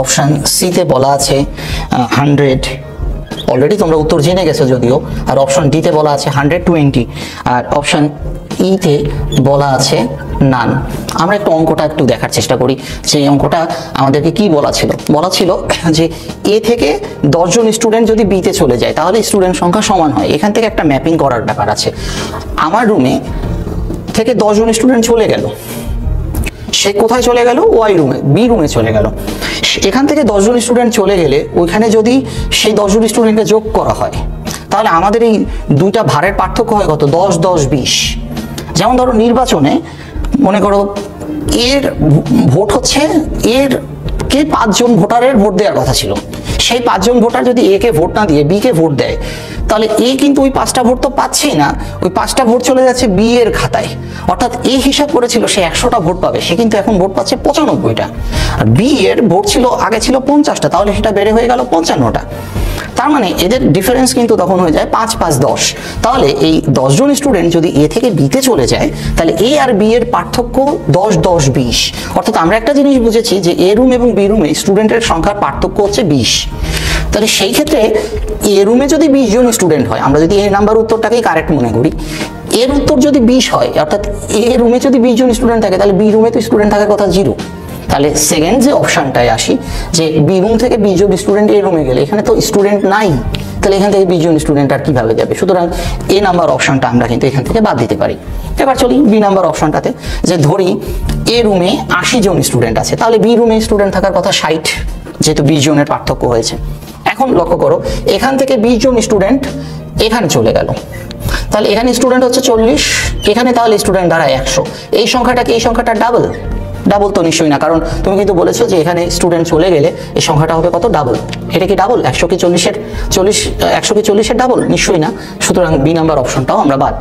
অপশান সিতে বলা আছে 100, অলরেডি তোমরা উত্তর জেনে গেছো যদিও, আর অপশন ডিতে বলা আছে 120, আর অপশন ইতে বলা আছে নান। আমরা একটু অঙ্কটা একটু দেখার চেষ্টা করি যে অঙ্কটা আমাদেরকে কি বলা ছিল যে এ থেকে 10 জন স্টুডেন্ট যদি বিতে চলে যায় তাহলে স্টুডেন্ট সংখ্যা সমান হয়। এখান থেকে একটা ম্যাপিং করার ব্যাপার আছে। আমার রুমে থেকে 10 জন স্টুডেন্ট চলে গেল, সে কোথায় চলে গেল? ওয়াই রুমে, বি রুমে চলে গেল। এখান থেকে 10 জন স্টুডেন্ট চলে গেলে ওইখানে যদি সেই 10 জন স্টুডেন্টকে যোগ করা হয় তাহলে আমাদের এই দুইটা ভারের পার্থক্য হয় কত? 10, 10, 20। যেমন ধরো নির্বাচনে মনে করো এর ভোট হচ্ছে, এর কে 5 জন ভোটারের ভোট দেওয়ার কথা ছিল, সেই 5 জন ভোটার যদি এ কে ভোট না দিয়ে বি কে ভোট দেয় তাহলে এ কিন্তু ওই 5টা ভোট তো পাচ্ছেই না, ওই 5টা ভোট চলে যাচ্ছে বি এর খাতায়। অর্থাৎ এ হিসাব করেছিল সে 100টা ভোট পাবে, সে কিন্তু এখন ভোট পাচ্ছে 95টা, আর বি এর ভোট ছিল আগে ছিল 50টা, তাহলে সেটা বেড়ে হয়ে গেল 55টা। তার মানে এদের ডিফারেন্স কিন্তু তখন হয়ে যায় 5, 5, 10। তাহলে এই 10 জন স্টুডেন্ট যদি এ থেকে বিতে চলে যায় তাহলে এ আর বি এর পার্থক্য 10, 10, 20। অর্থাৎ আমরা একটা জিনিস বুঝেছি যে এ রুম এবং বি রুমে স্টুডেন্টের সংখ্যার পার্থক্য হচ্ছে 20। তাহলে সেই ক্ষেত্রে এ রুমে যদি 20 জন স্টুডেন্ট হয়, আমরা যদি এ নাম্বার উত্তরটাকেই কারেক্ট মনে করি, এর উত্তর যদি 20 হয়, অর্থাৎ এ রুমে যদি 20 জন স্টুডেন্ট থাকে তাহলে বি রুমে তো স্টুডেন্ট থাকার কথা 0। তাহলে সেকেন্ড যে অপশনটায় আসি যে বি রুম থেকে 20 জন স্টুডেন্ট এ রুমে গেলে এখানে তো স্টুডেন্ট নাই, তাহলে এখান থেকে 20 জন স্টুডেন্ট আর কিভাবে যাবে? সুতরাং এ নাম্বার অপশনটা আমরা কিন্তু এখান থেকে বাদ দিতে পারি। এবার চলি বি নাম্বার অপশনটাতে, যে ধরি এ রুমে 80 জন স্টুডেন্ট আছে, তাহলে বি রুমে স্টুডেন্ট থাকার কথা 60, যেহেতু 20 জনের পার্থক্য হয়েছে। এখন লক্ষ্য করো এখান থেকে 20 জন স্টুডেন্ট এখানে চলে গেল, তাহলে এখানে স্টুডেন্ট হচ্ছে 40, এখানে তাহলে স্টুডেন্ট দাঁড়ায় 100। এই সংখ্যাটা কি এই সংখ্যাটা ডাবল? ডাবল তো নিশ্চয়ই না, কারণ তুমি কিন্তু বলেছো যে এখানে স্টুডেন্ট চলে গেলে এই সংখ্যাটা হবে কত? ডাবল। এটা কি ডাবল? 100 কি 40-এর ডাবল? নিশ্চয়ই না। সুতরাং বি নাম্বার অপশনটাও আমরা বাদ।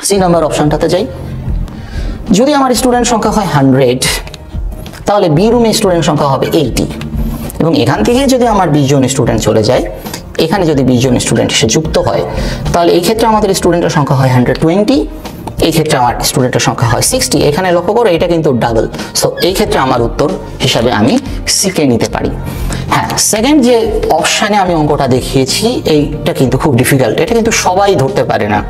সি নাম্বার অপশনটাতে যাই। যদি আমার স্টুডেন্ট সংখ্যা হয় 100 তাহলে বি রুমে স্টুডেন্ট সংখ্যা হবে 80, এবং এখান থেকে যদি আমার 20 জন স্টুডেন্ট চলে যায়, এখানে যদি 20 জন স্টুডেন্ট এসে যুক্ত হয় তাহলে এই ক্ষেত্রে আমাদের স্টুডেন্টের সংখ্যা হয় 120, এই ক্ষেত্রে আমার স্টুডেন্টের সংখ্যা হয় 60। এখানে লক্ষ্য করো এটা কিন্তু ডাবল, সো এই ক্ষেত্রে আমার উত্তর হিসাবে আমি সি কে নিতে পারি। হ্যাঁ, সেকেন্ড যে অপশানে আমি অঙ্কটা দেখিয়েছি এইটা কিন্তু খুব ডিফিকাল্ট, এটা কিন্তু সবাই ধরতে পারে না।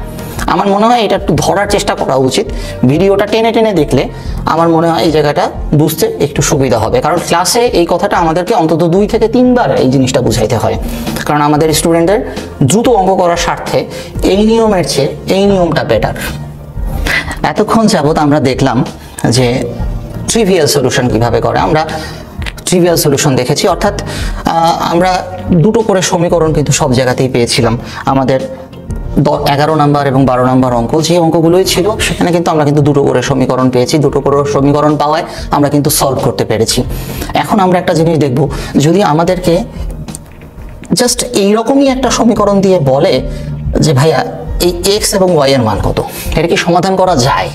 আমার মনে হয় এটা একটু ধরার চেষ্টা করা উচিত। ভিডিওটা টেনে টেনে দেখলে আমার মনে হয় এই জায়গাটা বুঝতে একটু সুবিধা হবে, কারণ ক্লাসে এই কথাটা আমাদেরকে অন্তত 2 থেকে 3 বার এই জিনিসটা বুঝাইতে হয়, কারণ আমাদের স্টুডেন্টদের দ্রুত অঙ্ক করার স্বার্থে এই নিয়মের চেয়ে এই নিয়মটা বেটার। এতক্ষণ যাবত আমরা দেখলাম যে ট্রিভিয়াল সলিউশন কিভাবে করে। আমরা ট্রিভিয়াল সলিউশন দেখেছি, অর্থাৎ আমরা দুটো করে সমীকরণ কিন্তু সব জায়গাতেই পেয়েছিলাম। আমাদের 11 নাম্বার এবং 12 নাম্বার অঙ্ক, যে অঙ্কগুলোই ছিল সেখানে কিন্তু আমরা কিন্তু দুটো করে সমীকরণ পেয়েছি। দুটো করে সমীকরণ পাওয়ায় আমরা কিন্তু সলভ করতে পেরেছি। এখন আমরা একটা জিনিস দেখব, যদি আমাদেরকে জাস্ট এইরকমই একটা সমীকরণ দিয়ে বলে যে ভাইয়া এই এক্স এবং ওয়াই এর মান কত, এটা কি সমাধান করা যায়?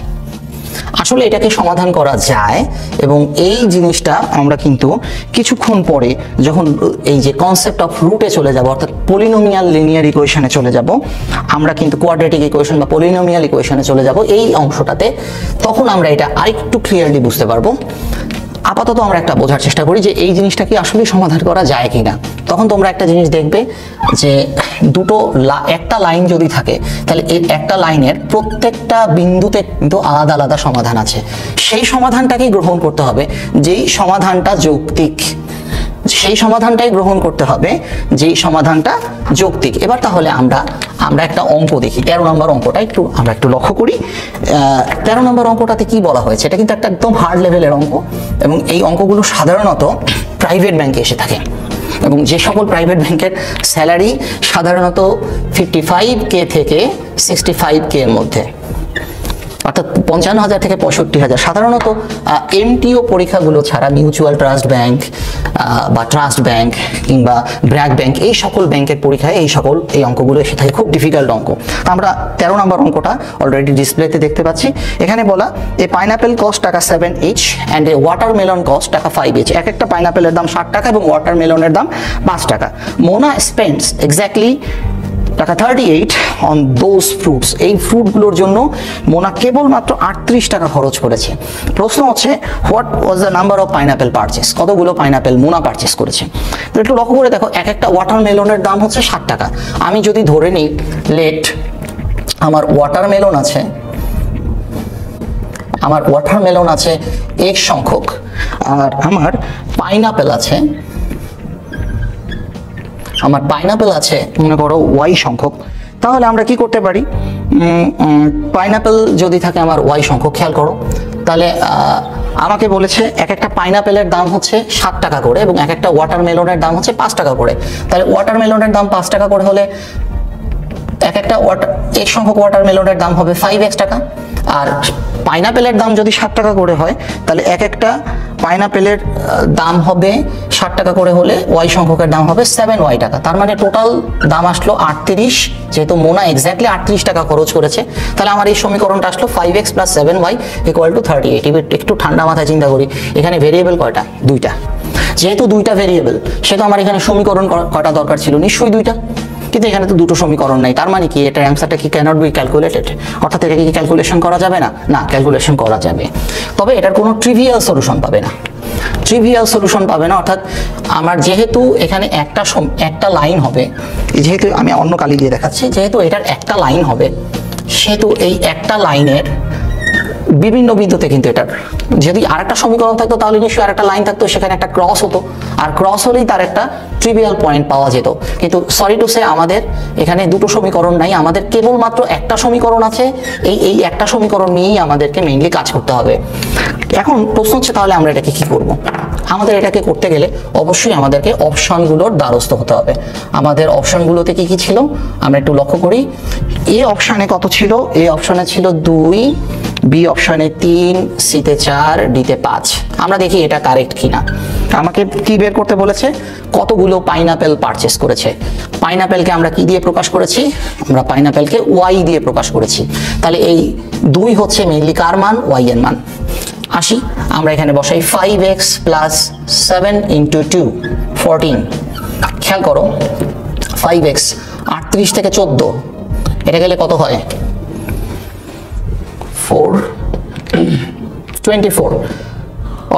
আসলে এটাকে সমাধান করা যায়, এবং এই জিনিসটা আমরা কিন্তু কিছুক্ষণ পরে যখন এই যে কনসেপ্ট অফ রুটে চলে যাব, অর্থাৎ পলিনোমিয়াল লিনিয়ার ইকুয়েশনে চলে যাব, আমরা কিন্তু কোয়াড্রেটিক ইকুয়েশন বা পলিনোমিয়াল ইকুয়েশনে চলে যাব এই অংশটাতে, তখন আমরা এটা আরেকটু ক্লিয়ারলি বুঝতে পারবো। আপাতত আমরা একটা বোঝার চেষ্টা করি যে এই জিনিসটা কি আসলে সমাধান করা যায় কিনা। তখন তোমরা একটা জিনিস দেখবে যে একটা লাইন যদি থাকে, তাহলে এই একটা লাইনের প্রত্যেকটা বিন্দুতে কিন্তু আলাদা আলাদা সমাধান আছে। সেই সমাধানটাকেই গ্রহণ করতে হবে যেই সমাধানটা যৌক্তিক, সেই সমাধানটাই গ্রহণ করতে হবে যেই সমাধানটা যৌক্তিক। এবার তাহলে আমরা একটা অঙ্ক দেখি, 13 নম্বর অঙ্কটা আমরা একটু লক্ষ্য করি। 13 নম্বর অঙ্কটাতে কি বলা হয়েছে, এটা কিন্তু একটা একদম হার্ড লেভেলের অঙ্ক, এবং এই অঙ্কগুলো সাধারণত প্রাইভেট ব্যাংকে এসে থাকে, এবং যে সকল প্রাইভেট ব্যাংকের স্যালারি সাধারণত 55K থেকে 65K এর মধ্যে, অর্থাৎ 55,000 থেকে 65,000। সাধারণত এমটিও পরীক্ষাগুলো ছাড়া মিউচুয়াল ট্রাস্ট ব্যাংক বা ট্রাস্ট ব্যাংক কিংবা ব্র্যাক ব্যাংক, এই সকল ব্যাংকের পরীক্ষায় এই অঙ্কগুলো এসে থাকে, খুব ডিফিকাল্ট অঙ্ক। আমরা 13 নম্বর অঙ্কটা অলরেডি ডিসপ্লেতে দেখতে পাচ্ছি। এখানে বলা এ পাইনাপেল কস্ট টাকা 7 each and a watermelon cost টাকা 5 ইচ। একটা পাইনাপেলের দাম 60 টাকা এবং ওয়াটারমেলনের দাম 5 টাকা। মোনা স্পেন্ডস এক্স্যাক্টলি টাকা 38 অন দোজ ফ্রুটস। এই ফ্রুটগুলোর জন্য মোনা কেবলমাত্র 38 টাকা খরচ করেছে। প্রশ্ন হচ্ছে what was the number of pineapple purchase, কতগুলো পাইনাপেল মোনা পারচেস করেছে। তো একটু লক্ষ্য করে দেখো, একটা ওয়াটারমেলনের দাম হচ্ছে 60 টাকা। আমি যদি ধরে নিই লেট আমার ওয়াটারমেলন আছে x সংখ্যক, আর আমার পাইনাপেল আছে মনে করো y সংখ্যক, তাহলে আমরা কি করতে পারি, পাইনাপেল যদি থাকে আমার y সংখ্যক, খেয়াল করো তাহলে আমাকে বলেছে একটা পাইনাপেলের দাম হচ্ছে 60 টাকা করে এবং একটা ওয়াটারমেলনের দাম হচ্ছে 5 টাকা করে। তাহলে ওয়াটারমেলনের দাম 5 টাকা করে হলে একটা x সংখ্যক ওয়াটারমেলনের দাম হবে 5x টাকা, আর পাইনাপেলের দাম যদি 60 টাকা করে হয় তাহলে একটা পাইনাপেলের দাম হবে 60 টাকা করে হলে y সংখ্যকের দাম হবে 7y টাকা। তার মানে টোটাল দাম আসলো 38, যেহেতু মোনা এক্স্যাক্টলি 38 টাকা খরচ করেছে, তাহলে আমার এই সমীকরণটা আসলো 5x + 7y = 38। একটু ঠান্ডা মাথায় চিন্তা করি, এখানে ভেরিয়েবল কয়টা? 2টা। যেহেতু 2টা ভেরিয়েবল, সেহেতু আমার এখানে সমীকরণ কয়টা দরকার ছিল? নিশ্চয়ই 2টা, কিন্তু এখানে তো দুটো সমীকরণ নাই। তার মানে কি এটার অ্যান্সারটা কি ক্যানট বি ক্যালকুলেটেড, অর্থাৎ এটাকে কি ক্যালকুলেশন করা যাবে না? না, ক্যালকুলেশন করা যাবে, তবে এটার কোনো ট্রিভিয়াল সলিউশন পাবে না। অর্থাৎ আমার যেহেতু এখানে একটা লাইন হবে, যেহেতু আমি অন্য কালি দিয়ে দেখাচ্ছি, যেহেতু এটার একটা লাইন হবে, সেহেতু এই একটা লাইনের বিভিন্ন বিন্দুতে কিন্তু এটার যদি আরেকটা সমীকরণ থাকতো তাহলে নিশ্চয়ই আরেকটা লাইন থাকতো, সেখানে একটা ক্রস হতো, আর ক্রস হলেই তার একটা ট্রিভিয়াল পয়েন্ট পাওয়া যেত। কিন্তু সরি টু সে আমাদের এখানে দুটো সমীকরণ নাই, আমাদের কেবলমাত্র একটা সমীকরণ আছে। এই একটা সমীকরণ নিয়েই আমাদেরকে মেইনলি কাজ করতে হবে। এখন প্রশ্ন হচ্ছে তাহলে আমরা এটাকে কি করব? আমাদের এটাকে করতে গেলে অবশ্যই আমাদেরকে অপশনগুলোর দ্বারস্থ হতে হবে। আমাদের অপশনগুলোতে কি কি ছিল আমরা একটু লক্ষ্য করি। এ অপশনে কত ছিল? এ অপশনে ছিল 2, বি অপশনে 3, সিতে 4, ডিতে 5। আমরা দেখি এটা কারেক্ট কিনা। আমাকে কি বের করতে বলেছে? কতগুলো পাইনাপেল পারচেস করেছে। পাইনাপেলকে আমরা কি দিয়ে প্রকাশ করেছি? আমরা পাইনাপেলকে ওয়াই দিয়ে প্রকাশ করেছি। তাহলে এই 2 হচ্ছে মেইনলি কার মান? ওয়াই এর মান। আসি আমরা এখানে বসাই 5x + 7 × 2 14। খেয়াল করো 5x 38 থেকে 14 এটা গেলে কত হয়? 24।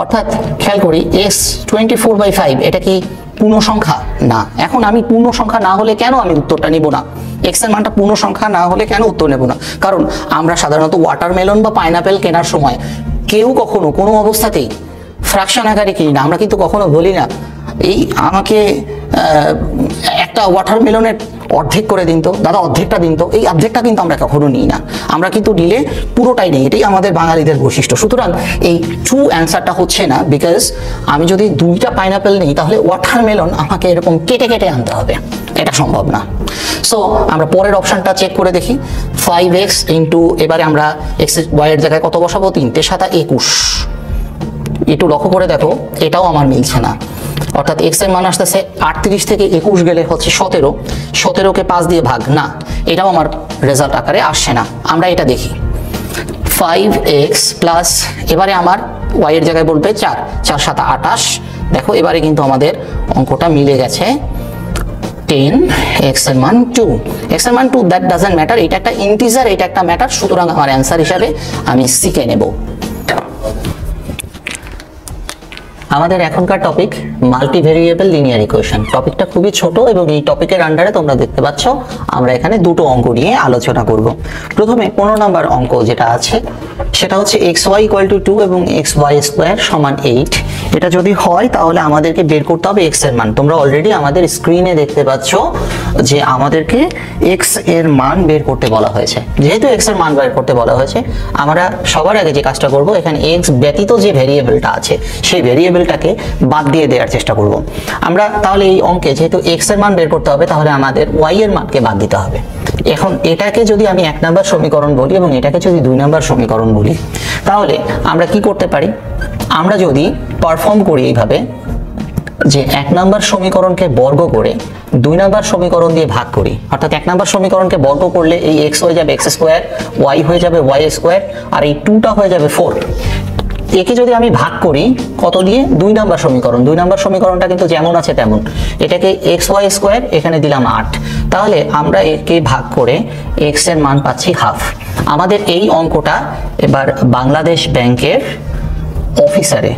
অর্থাৎ খেয়াল করি x 24/5 এটা কি পূর্ণ সংখ্যা? না। এখন আমি পূর্ণ সংখ্যা না হলে কেন আমি উত্তরটা নিব না? x এর মানটা পূর্ণ সংখ্যা না হলে কেন উত্তর নেব না? কারণ আমরা সাধারণত ওয়াটারমেলন বা পাইনাপেল কেনার সময় কেউ কখনো কোনো অবস্থাতেই ফ্র্যাকশন আকারে কিনি না। আমরা কিন্তু কখনো বলি না এই আমাকে একটা ওয়াটারমেলনের অর্ধেক করে দিন তো, দাদা অর্ধেকটা দিন তো, এই অর্ধেকটা কিন্তু আমরা কখনো নিই না, আমরা কিন্তু নিলে পুরোটাই নিই, এটাই আমাদের বাঙালিদের বৈশিষ্ট্য। সুতরাং এই ট্রু অ্যান্সারটা হচ্ছে না, বিকজ আমি যদি 2টা পাইনাপেল নিই তাহলে ওয়াটারমেলন আমাকে এরকম কেটে কেটে আনতে হবে, এটা সম্ভব না। সো আমরা পরের অপশনটা চেক করে দেখি, 5x ইন্টু, এবারে আমরা x y এর জায়গায় কত বসাবো, 3 × 7 = 21। একটু লক্ষ্য করে দেখো, এটাও আমার মিলছে না, অর্থাৎ x এর মান আসতেছে 38 থেকে 21 গেলে হচ্ছে 17, 17কে 5 দিয়ে ভাগ, না এটাও আমার রেজাল্ট আকারে আসছে না। আমরা এটা দেখি, 5x প্লাস, এবারে আমার y এর জায়গায় বলবে 4, 4 × 7 = 28। দেখো এবারে কিন্তু আমাদের অঙ্কটা মিলে গেছে, 10, x এর মান 2, x এর মান 2, দ্যাট ডাজন্ট ম্যাটার, এটা একটা ইন্টিজার, এটা একটা ম্যাটার, সুতরাং আমার অ্যান্সার হিসাবে আমি সি কে নেব। আমাদের এখনকার টপিক মাল্টিভেরিয়েবল লিনিয়ার ইকুয়েশন। টপিকটা খুবই ছোট এবং এই টপিকের আন্ডারে তোমরা দেখতে পাচ্ছ আমরা এখানে দুটো অঙ্ক নিয়ে আলোচনা করব। প্রথমে 15 নম্বর অঙ্ক যেটা আছে সেটা হচ্ছে xy = 2 এবং xy² = 8। এটা যদি হয় তাহলে আমাদেরকে বের করতে হবে x এর মান। তোমরা অলরেডি আমাদের স্ক্রিনে দেখতে পাচ্ছ যে আমাদেরকে x এর মান বের করতে বলা হয়েছে। যেহেতু x এর মান বের করতে বলা হয়েছে, আমরা সবার আগে যে কাজটা করব, এখানে x ব্যতীত যে ভেরিয়েবলটা আছে সেই ভেরিয়েবলটাকে বাদ দিয়ে দেওয়ার চেষ্টা করব। আমরা তাহলে এই অঙ্কে যেহেতু x এর মান বের করতে হবে, তাহলে আমাদের y এর মানকে বাদ দিতে হবে। এখন এটাকে যদি আমি 1 নম্বর সমীকরণ বলি এবং এটাকে যদি 2 নম্বর সমীকরণ বলি, তাহলে আমরা কি করতে পারি, আমরা যদি পারফর্ম করি এইভাবে যে 1 নম্বর সমীকরণকে বর্গ করে 2 নম্বর সমীকরণ দিয়ে ভাগ করি, অর্থাৎ 1 নম্বর সমীকরণকে বর্গ করলে এই x হয়ে যাবে x², y হয়ে যাবে y², আর এই 2টা হয়ে যাবে 4। একে যদি আমি ভাগ করি কত দিয়ে, 2 নম্বর সমীকরণ, 2 নম্বর সমীকরণটা কিন্তু যেমন আছে তেমন, এটাকে xy², এখানে দিলাম 8, তাহলে আমরা একে ভাগ করে x এর মান পাচ্ছি ½ আমাদের এই অঙ্কটা এবার বাংলাদেশ ব্যাংকের অফিসারে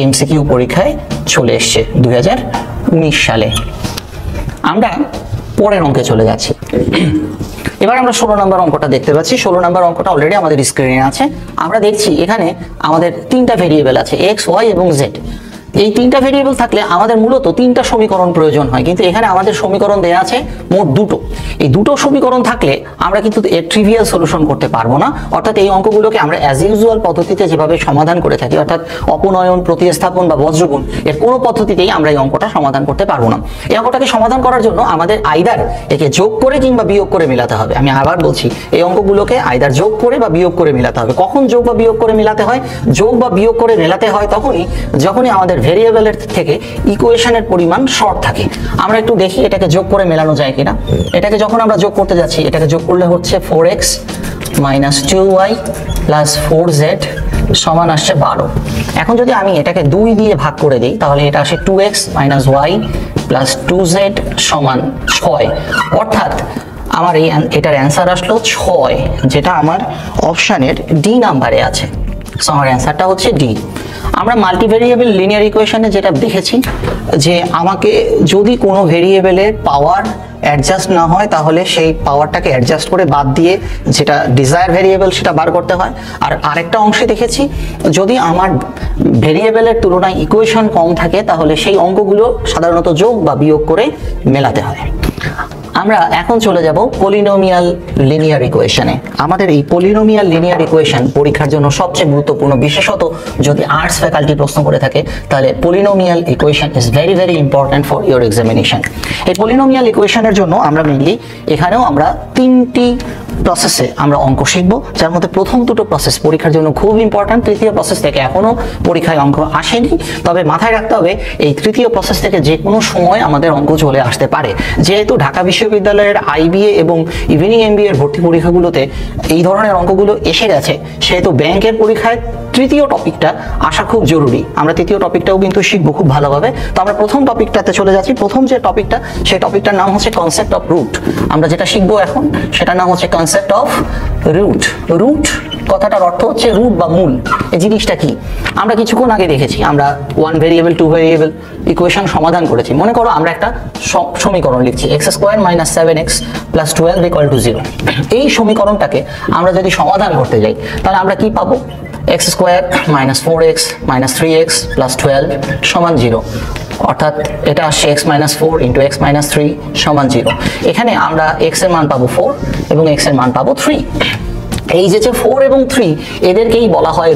এমসিকিউ পরীক্ষায় চলে এসছে 2019 সালে। আমরা পরের অঙ্কে চলে যাচ্ছি। এবার আমরা 16 নম্বর অঙ্কটা দেখতে পাচ্ছি। 16 নম্বর অঙ্কটা অলরেডি আমাদের স্ক্রিনে আছে। আমরা দেখছি এখানে আমাদের 3টা ভেরিয়েবল আছে, x, y এবং z। এই 3টা ভেরিয়েবল থাকলে আমাদের মূলত 3টা সমীকরণ প্রয়োজন হয়, কিন্তু এখানে আমাদের সমীকরণ দেয়া আছে মোট 2টো। এই 2টো সমীকরণ থাকলে আমরা কিন্তু এর ট্রিভিয়াল সলিউশন করতে পারবো না, অর্থাৎ এই অঙ্কগুলোকে আমরা অ্যাজ ইউজুয়াল পদ্ধতিতে যেভাবে সমাধান করে থাকি, অর্থাৎ অপনয়ন, প্রতিস্থাপন বা বজ্রগুণ, এর কোনো পদ্ধতিতেই আমরা এই অঙ্কটা সমাধান করতে পারবো না। এই অঙ্কটাকে সমাধান করার জন্য আমাদের আইদার একে যোগ করে কিংবা বিয়োগ করে মেলাতে হবে। আমি আবার বলছি, এই অঙ্কগুলোকে আইদার যোগ করে বা বিয়োগ করে মেলাতে হবে। কখন যোগ বা বিয়োগ করে মেলাতে হয়? যোগ বা বিয়োগ করে মেলাতে হয় যখনই আমাদের ভেরিয়েবলের থেকে ইকুয়েশনের পরিমাণ শর্ট থাকে। আমরা একটু দেখি এটাকে যোগ করে মেলানো যায় কিনা। এটাকে যখন আমরা যোগ করতে যাচ্ছি, এটাকে যোগ করলে হচ্ছে 4x - 2y + 4z সমান আসছে 12। এখন যদি আমি এটাকে 2 দিয়ে ভাগ করে দিই, তাহলে এটা আসে 2x - y + 2z সমান 6। অর্থাৎ আমার এটার অ্যান্সার আসলো 6, যেটা আমার অপশানের ডি নাম্বারে আছে। সো আমার অ্যান্সারটা হচ্ছে ডি। আমরা মাল্টিভেরিয়েবল লিনিয়ার ইকুয়েশনে যেটা দেখেছি যে আমাকে যদি কোনো ভেরিয়েবলের পাওয়ার অ্যাডজাস্ট না হয়, তাহলে সেই পাওয়ারটাকে অ্যাডজাস্ট করে বাদ দিয়ে যেটা ডিজায়ার ভেরিয়েবল সেটা বার করতে হয়। আর আরেকটা অংশে দেখেছি যদি আমার ভেরিয়েবলের তুলনায় ইকুয়েশন কম থাকে, তাহলে সেই অঙ্কগুলো সাধারণত যোগ বা বিয়োগ করে মেলাতে হয়। আমরা এখন চলে যাব পলিনোমিয়াল লিনিয়ার ইকুয়েশনে। আমাদের এই পলিনোমিয়াল লিনিয়ার ইকুয়েশন পরীক্ষার জন্য সবচেয়ে গুরুত্বপূর্ণ, বিশেষত যদি আর্টস ফ্যাকাল্টি প্রশ্ন করে থাকে, তাহলে polynomial equation is very very important for your examination. এই পলিনোমিয়াল ইকুয়েশনের জন্য আমরা মেইনলি এখানেও আমরা 3টি প্রসেসে আমরা অঙ্ক শিখবো, যার মধ্যে প্রথম দুটো প্রসেস পরীক্ষার জন্য খুব ইম্পর্ট্যান্ট। তৃতীয় প্রসেস থেকে এখনো পরীক্ষায় অঙ্ক আসেনি, তবে মাথায় রাখতে হবে এই তৃতীয় প্রসেস থেকে যে কোনো সময় আমাদের অঙ্ক চলে আসতে পারে। যেহেতু ঢাকা বিশ্ববিদ্যালয়ের আইবিএ এবং ইভিনিং এমবিএ এর ভর্তি পরীক্ষাগুলোতে এই ধরনের অঙ্কগুলো এসে গেছে, সেহেতু ব্যাংকের পরীক্ষায় তৃতীয় টপিকটা আসা খুব জরুরি। আমরা তৃতীয় টপিকটাও কিন্তু শিখবো খুব ভালোভাবে। তো আমরা প্রথম টপিকটাতে চলে যাচ্ছি। প্রথম যে টপিকটা, সেই টপিকটার নাম হচ্ছে কনসেপ্ট অফ রুট। আমরা যেটা শিখবো এখন সেটার নাম হচ্ছে কনসেপ্ট অফ রুট। রুট কথাটার অর্থ হচ্ছে রুট বা মূল। এই জিনিসটা কি আমরা কিছুক্ষণ আগে দেখেছি। আমরা 1 ভেরিয়েবল 2 ভেরিয়েবল ইকুয়েশন সমাধান করেছি। মনে করো আমরা একটা সমীকরণ লিখছি, x² - 7x + 12 = 0। এই সমীকরণটাকে আমরা যদি সমাধান করতে যাই, তাহলে আমরা কি পাবো? x² - 4x - 3x + 12 = 0। অর্থাৎ এটা আসছে x - 4 × x - 3 = 0। এখানে আমরা x এর মান পাবো 4 এবং x এর মান পাবো 3। এই যে 4 এবং 3 এদেরকেই বলা হয়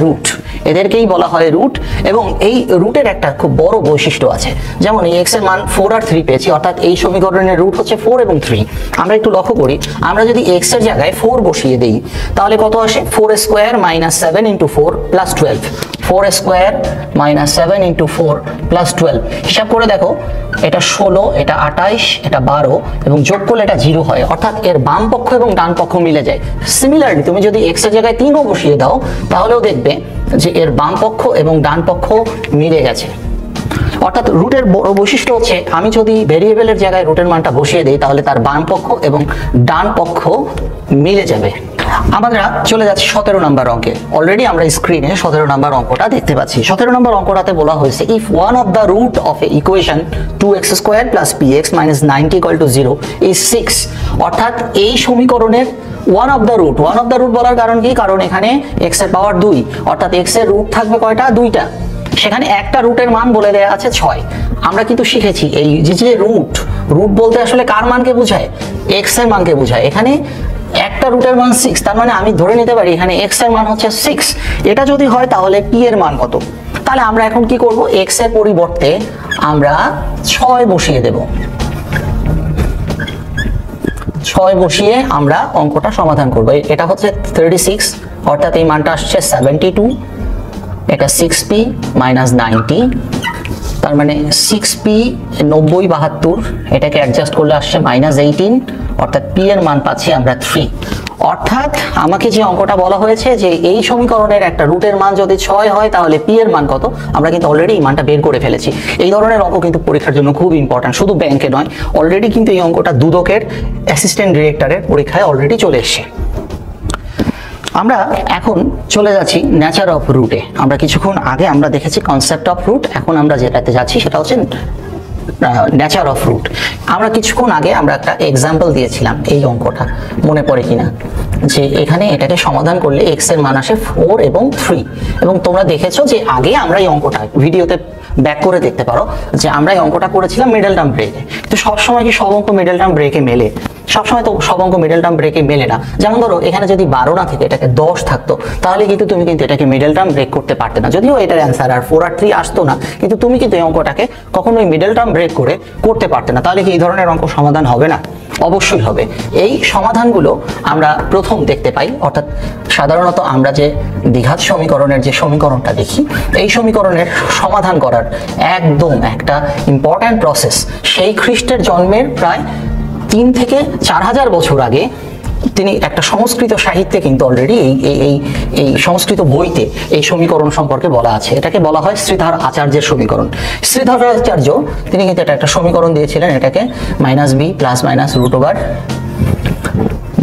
রুট, এবং এই রুটের একটা খুব বড় বৈশিষ্ট্য আছে। যেমন এই x এর মান 4 আর 3 পেয়েছি, অর্থাৎ এই সমীকরণের রুট হচ্ছে 4 এবং 3। আমরা একটু লক্ষ্য করি, আমরা যদি x এর জায়গায় 4 বসিয়ে দেই তাহলে কত আসে? 4² - 7 × 4 + 12। 4² - 7 × 4 + 12 হিসাব করে দেখো, এটা 16, এটা 28, এটা 12 এবং যোগ করলে এটা 0 হয়, অর্থাৎ এর বাম পক্ষ এবং ডান পক্ষ মিলে যায়। সিমিলারলি তুমি যদি x এর জায়গায় 3ও বসিয়ে দাও তাহলেও দেখবে যে এর বাম পক্ষ এবং ডান পক্ষ মিলে গেছে। অর্থাৎ রুটের বড় বৈশিষ্ট্য হচ্ছে আমি যদি ভেরিয়েবলের জায়গায় রুটের মানটা বসিয়ে দেই তাহলে তার বাম পক্ষ এবং ডান পক্ষ মিলে যাবে। আমরা চলে যাচ্ছি 17 নম্বর অঙ্কে। অলরেডি আমরা স্ক্রিনে 17 নম্বর অঙ্কটা দেখতে পাচ্ছি। 17 নম্বর অঙ্কটাতে বলা হয়েছে if one of the root of a equation 2x² + px - 90 = 0 is 6। অর্থাৎ এই সমীকরণের ওয়ান অফ দ্য রুট বলার কারণ কি? কারণ এখানে x এর পাওয়ার 2, অর্থাৎ x এর রুট থাকবে কয়টা? 2টা। সেখানে একটা রুটের মান বলে দেয়া আছে 6। আমরা কিন্তু শিখেছি এই যে রুট বলতে আসলে কার মানকে বোঝায়? x এর মানকে বোঝায়। এখানে একটা রুটের মান 6, তার মানে আমি ধরে নিতে পারি এখানে x এর মান হচ্ছে 6। এটা যদি হয় তাহলে p এর মান কত? তাহলে আমরা এখন কি করব? x এর পরিবর্তে আমরা 6 বসিয়ে দেব। 6 বসিয়ে আমরা অঙ্কটা সমাধান করব। এটা হচ্ছে 36, অর্থাৎ এই মানটা আসছে 72। এটা 6p - 90, তার মানে 6p 90 72, এটাকে অ্যাডজাস্ট করলে আসছে -18, অর্থাৎ p এর মান পাচ্ছি আমরা 3। অর্থাৎ আমাকে যে অঙ্কটা বলা হয়েছে যে এই সমীকরণের একটা রুটের মান যদি 6 হয় তাহলে p এর মান কত? আমরা কিন্তু অলরেডি এই মানটা বের করে ফেলেছি। এই ধরনের অঙ্ক কিন্তু পরীক্ষার জন্য খুব ইম্পর্টেন্ট, শুধু ব্যাংকে নয়। অলরেডি কিন্তু এই অঙ্কটা দুদকের অ্যাসিস্ট্যান্ট ডিরেক্টরের পরীক্ষায় অলরেডি চলে এসেছে। আমরা এখন চলে যাচ্ছি নেচার অফ রুটে। আমরা কিছুক্ষণ আগে আমরা দেখেছি কনসেপ্ট অফ রুট, এখন আমরা যেটাতে যাচ্ছি সেটা হচ্ছে নেচার অফ রুট। আমরা কিছুক্ষণ আগে আমরা একটা এক্সাম্পল দিয়েছিলাম, এই অঙ্কটা মনে পড়ে কিনা, যে এখানে এটাকে সমাধান করলে x এর মান আসে 4 এবং 3। এবং তোমরা দেখেছো যে আগে আমরা এই অঙ্কটা ভিডিওতে ব্যাক করে দেখতে পারো যে আমরা এই অঙ্কটা করেছিলাম মিডল টার্ম ব্রেকে। তো সবসময় কি সব অঙ্ক মিডল টার্ম ব্রেকে মেলে? সবসময় তো সব অঙ্ক মিডল টার্ম ব্রেকে মেলে না। যেমন ধরো এখানে যদি 12 না থেকে এটাকে 10 থাকতো তাহলে কিন্তু তুমি কিন্তু এটাকে মিডল টার্ম ব্রেক করতে পারতে না। যদিও এটার অ্যান্সার আর 4 আর 3 আসতো না, কিন্তু তুমি কিন্তু এই অঙ্কটাকে কখনোই মিডল টার্ম ব্রেক করে করতে পারতে না। তাহলে কি এই ধরনের অঙ্ক সমাধান হবে না? অবশ্যই হবে। এই সমাধানগুলো আমরা প্রথম দেখতে পাই, অর্থাৎ সাধারণত আমরা যে দ্বিঘাত সমীকরণের যে সমীকরণটা দেখি, এই সমীকরণের সমাধান করার একদম একটা ইম্পর্ট্যান্ট প্রসেস সেই খ্রিস্টের জন্মের প্রায় 3 থেকে 4000 বছর আগে তিনি একটা সংস্কৃত সাহিত্যে কিন্তু অলরেডি এই সংস্কৃত বইতে এই সমীকরণ সম্পর্কে বলা আছে। এটাকে বলা হয় শ্রীধর আচার্যের সমীকরণ। শ্রীধর আচার্য তিনি কিন্তু এটা একটা সমীকরণ দিয়েছিলেন, এটাকে -b ±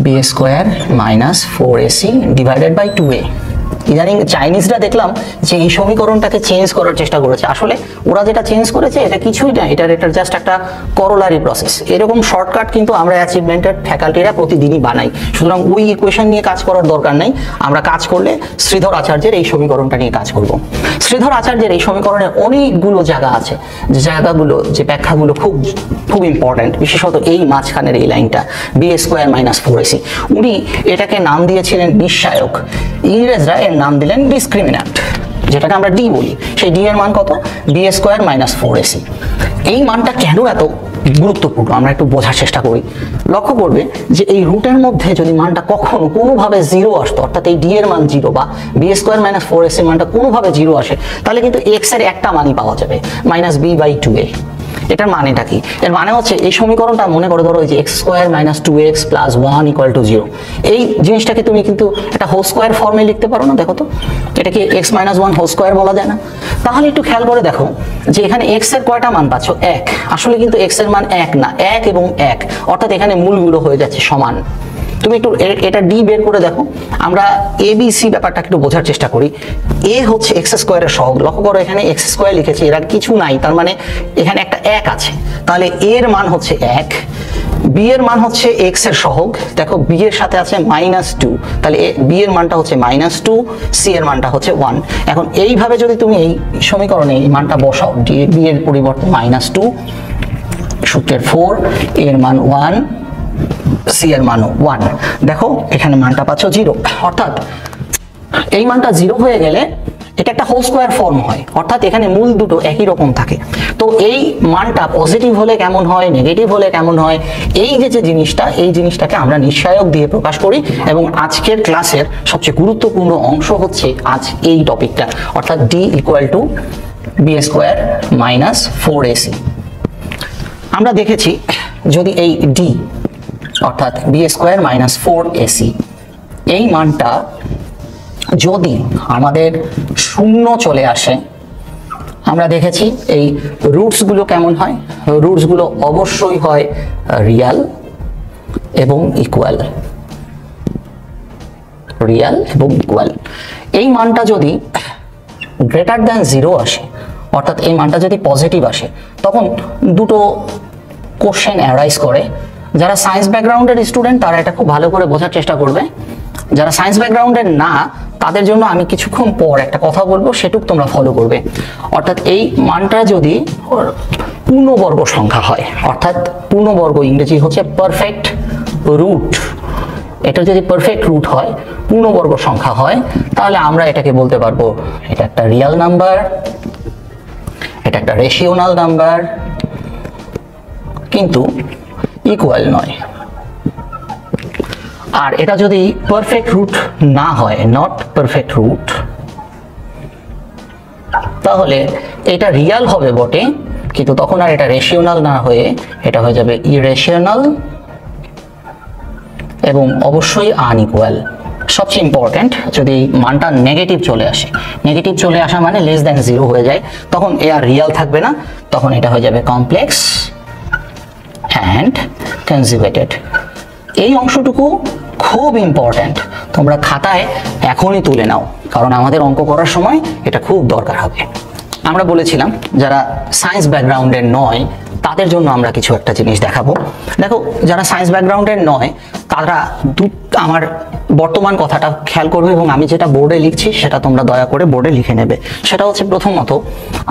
√b² - 4ac / 2a। ইদানিং চাইনিজরা দেখলাম যে এই সমীকরণটাকে চেঞ্জ করার চেষ্টা করেছে। আসলে ওরা যেটা চেঞ্জ করেছে এটা কিছুই না, এটার জাস্ট একটা করোলারি প্রসেস। এরকম শর্টকাট কিন্তু আমরা অ্যাচিভমেন্টের ফ্যাকাল্টিরা প্রতিদিনই বানাই। সুতরাং ওই ইকুয়েশন নিয়ে কাজ করার দরকার নেই। আমরা কাজ করলে শ্রীধর আচার্যের এই সমীকরণটা নিয়ে কাজ করব। শ্রীধর আচার্যের এই সমীকরণে অনেকগুলো জায়গা আছে, যে জায়গাগুলো যে ব্যাখ্যাগুলো খুব ইম্পর্টেন্ট, বিশেষত এই মাঝখানের এই লাইনটা b² - 4ac। উনি এটাকে নাম দিয়েছিলেন নিঃসায়ক, ইংরেজরা এর নাম দিলেন ডিসক্রিমিন্যান্ট, যেটাকে আমরা ডি বলি। সেই ডি এর মান কত? b² - 4ac। এই মানটা কেন এত গুরুত্বপূর্ণ আমরা একটু বোঝার চেষ্টা করি। লক্ষ্য করবে যে এই রুটের মধ্যে যদি মানটা কখনো কোনোভাবে 0 আসতো, অর্থাৎ এই ডি এর মান 0 বা b² - 4ac মানটা কোনোভাবে 0 আসে, তাহলে কিন্তু x এর একটা মানই পাওয়া যাবে -b/2a। এটার মানেটা কি? এর মানে হচ্ছে এই সমীকরণটা মনে করে ধরো যে x² - 2x + 1 = 0। এই জিনিসটাকে তুমি কিন্তু একটা হোল স্কয়ার ফর্মে লিখতে পারো না? দেখো তো, এটা কি x - 1 হোল স্কয়ার বলা যায় না? তাহলে একটু খেয়াল করে দেখো যে এখানে x এর কয়টা মান পাচ্ছ? 1। আসলে কিন্তু x এর মান 1 না, 1 এবং 1, অর্থাৎ এখানে মূলগুলো হয়ে যাচ্ছে সমান। তুমি একটু এটা ডি বের করে দেখো। আমরা ABC ব্যাপারটা একটু বোঝার চেষ্টা করি। a হচ্ছে x² এর সহগ। লক্ষ্য করো এখানে x² লিখেছি, এর কিছু নাই, তার মানে এখানে একটা 1 আছে। তাহলে a এর মান হচ্ছে 1, বি এর মান হচ্ছে এক্স এর সহগ, দেখো বি এর সাথে আছে -2, তাহলে বি এর মানটা হচ্ছে -2, সি এর মানটা হচ্ছে 1। এখন এইভাবে যদি তুমি এই সমীকরণে এই মানটা বসাও, বি এর পরিবর্তে -2, সূত্রের 4, এর মান 1, সি এর মান 1, দেখো এখানে মানটা পাচ্ছ 0। অর্থাৎ এই মানটা 0 হয়ে গেলে এটা একটা হোল স্কয়ার ফর্ম হয়, অর্থাৎ এখানে মূল দুটো একই রকম থাকে। তো এই মানটা পজিটিভ হলে কেমন হয়, নেগেটিভ হলে কেমন হয়, এই যে জিনিসটা, এই জিনিসটাকে আমরা নিশ্চয়ক দিয়ে প্রকাশ করি। এবং আজকের ক্লাসের সবচেয়ে গুরুত্বপূর্ণ অংশ হচ্ছে আজ এই টপিকটা, অর্থাৎ d = b² - 4ac। আমরা দেখেছি যদি এই d অর্থাৎ b² - 4ac এই মানটা যদি আমাদের শূন্য চলে আসে, আমরা দেখেছি এই রুটসগুলো কেমন হয়, রুটসগুলো অবশ্যই হয় রিয়াল এবং ইকুয়াল, রিয়াল এবং ইকুয়াল। এই মানটা যদি গ্রেটার দ্যান 0 আসে, অর্থাৎ এই মানটা যদি পজিটিভ আসে, তখন দুটো কোশ্চেন অ্যারাইজ করে। যারা সায়েন্স ব্যাকগ্রাউন্ডের স্টুডেন্ট তারা এটা খুব ভালো করে বোঝার চেষ্টা করবে, যারা সায়েন্স ব্যাকগ্রাউন্ডের না তাদের জন্য আমি কিছুক্ষণ পর একটা কথা বলবো, সেটুকু তোমরা ফলো করবে। অর্থাৎ এই মানটা যদি পূর্ণবর্গ সংখ্যা হয়, অর্থাৎ পূর্ণবর্গ ইংরেজি হচ্ছে পারফেক্ট রুট, এটা যদি পারফেক্ট রুট হয়, পূর্ণবর্গ সংখ্যা হয়, তাহলে আমরা এটাকে বলতে পারবো এটা একটা রিয়েল নাম্বার, এটা একটা রেশিওনাল নাম্বার, কিন্তু ইকুয়াল নয়। আর এটা যদি পারফেক্ট রুট না হয়, নট পারফেক্ট রুট, তাহলে এটা রিয়াল হবে বটে, কিন্তু তখন আর এটা রেশিওনাল না হয়ে এটা হয়ে যাবে ইরেশিওনাল এবং অবশ্যই আনইকুয়াল। সবচেয়ে ইম্পর্টেন্ট, যদি মানটা নেগেটিভ চলে আসে, নেগেটিভ চলে আসা মানে লেস দ্যান 0 হয়ে যায়, তখন এ আর রিয়াল থাকবে না, তখন এটা হয়ে যাবে কমপ্লেক্স অ্যান্ড কনজুগেটেড। এই অংশটুকু খুব ইম্পর্ট্যান্ট, তোমরা খাতায় এখনই তুলে নাও, কারণ আমাদের অঙ্ক করার সময় এটা খুব দরকার হবে। আমরা বলেছিলাম যারা সায়েন্স ব্যাকগ্রাউন্ডের নয় তাদের জন্য আমরা কিছু একটা জিনিস দেখাবো। দেখো যারা সায়েন্স ব্যাকগ্রাউন্ডের নয় তারা আমার বর্তমান কথাটা খেয়াল করবে, এবং আমি যেটা বোর্ডে লিখছি সেটা তোমরা দয়া করে বোর্ডে লিখে নেবে। সেটা হচ্ছে প্রথমত,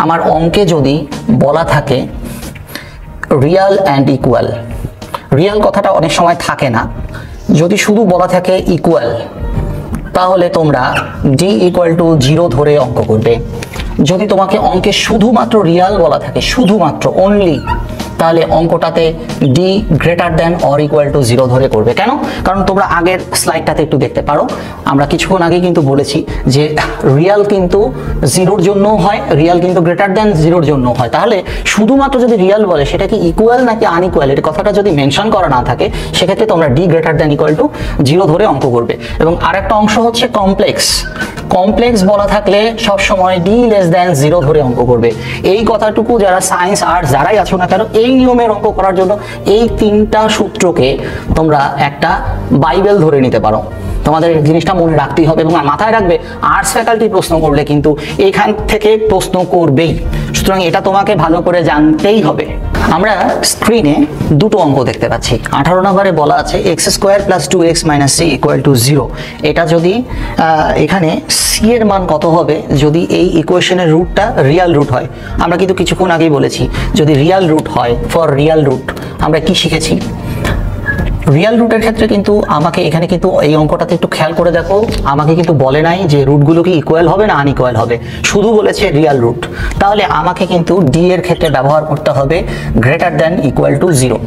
আমার অঙ্কে যদি বলা থাকে রিয়াল অ্যান্ড ইকুয়াল, রিয়াল কথাটা অনেক সময় থাকে না, যদি শুধু বলা থাকে ইকুয়াল, তাহলে তোমরা d = 0 ধরে অঙ্ক করবে। যদি তোমাকে অঙ্কে শুধুমাত্র রিয়াল বলা থাকে, শুধুমাত্র অনলি, তাহলে অঙ্কটাতে d ≥ 0 ধরে করবে। কেন? কারণ তোমরা আগের স্লাইডটাতে একটু দেখতে পারো, আমরা কিছুক্ষণ আগে কিন্তু বলেছি যে রিয়াল কিন্তু 0-র জন্য হয়, রিয়াল কিন্তু >0-র জন্য হয়। তাহলে শুধুমাত্র যদি রিয়াল বলে সেটা কি ইকুয়াল নাকি আনইকুয়াল, এর কথাটা যদি মেনশন করা না থাকে, সেক্ষেত্রে তোমরা d > 0 ধরে অঙ্ক করবে। এবং আরেকটা অংশ হচ্ছে কমপ্লেক্স, কমপ্লেক্স বলা থাকলে সব সময় d < 0 ধরে অঙ্ক করবে। এই কথাটুকু যারা সায়েন্স আর্টস যারাই আছো না কেন, এই নিয়মের অঙ্ক করার জন্য এই তিনটা সূত্রকে তোমরা একটা বাইবেল ধরে নিতে পারো। তোমাদের জিনিসটা মনে রাখতেই হবে এবং মাথায় রাখবে, আর্টস ফ্যাকাল্টি প্রশ্ন করলে কিন্তু এখান থেকে প্রশ্ন করবেই, সুতরাং এটা তোমাকে ভালো করে জানতেই হবে। আমরা স্ক্রিনে দুটো অঙ্ক দেখতে পাচ্ছি। 18 নম্বরে বলা আছে x² + 2x - c = 0। এটা যদি এখানে c এর মান কত হবে যদি এই ইকুয়েশনের রুটটা রিয়াল রুট হয়। আমরা কিন্তু কিছুক্ষণ আগেই বলেছি যদি রিয়াল রুট হয়, ফর রিয়াল রুট আমরা কি শিখেছি? রিয়াল রুটের ক্ষেত্রে কিন্তু আমাকে এখানে কিন্তু এই অঙ্কটাতে একটু খেয়াল করে দেখো, আমাকে কিন্তু বলে নাই যে রুটগুলো কি ইকুয়াল হবে না আনইকুয়াল হবে, শুধু বলেছে রিয়াল রুট। তাহলে আমাকে কিন্তু ডি এর ক্ষেত্রে ব্যবহার করতে হবে > 0।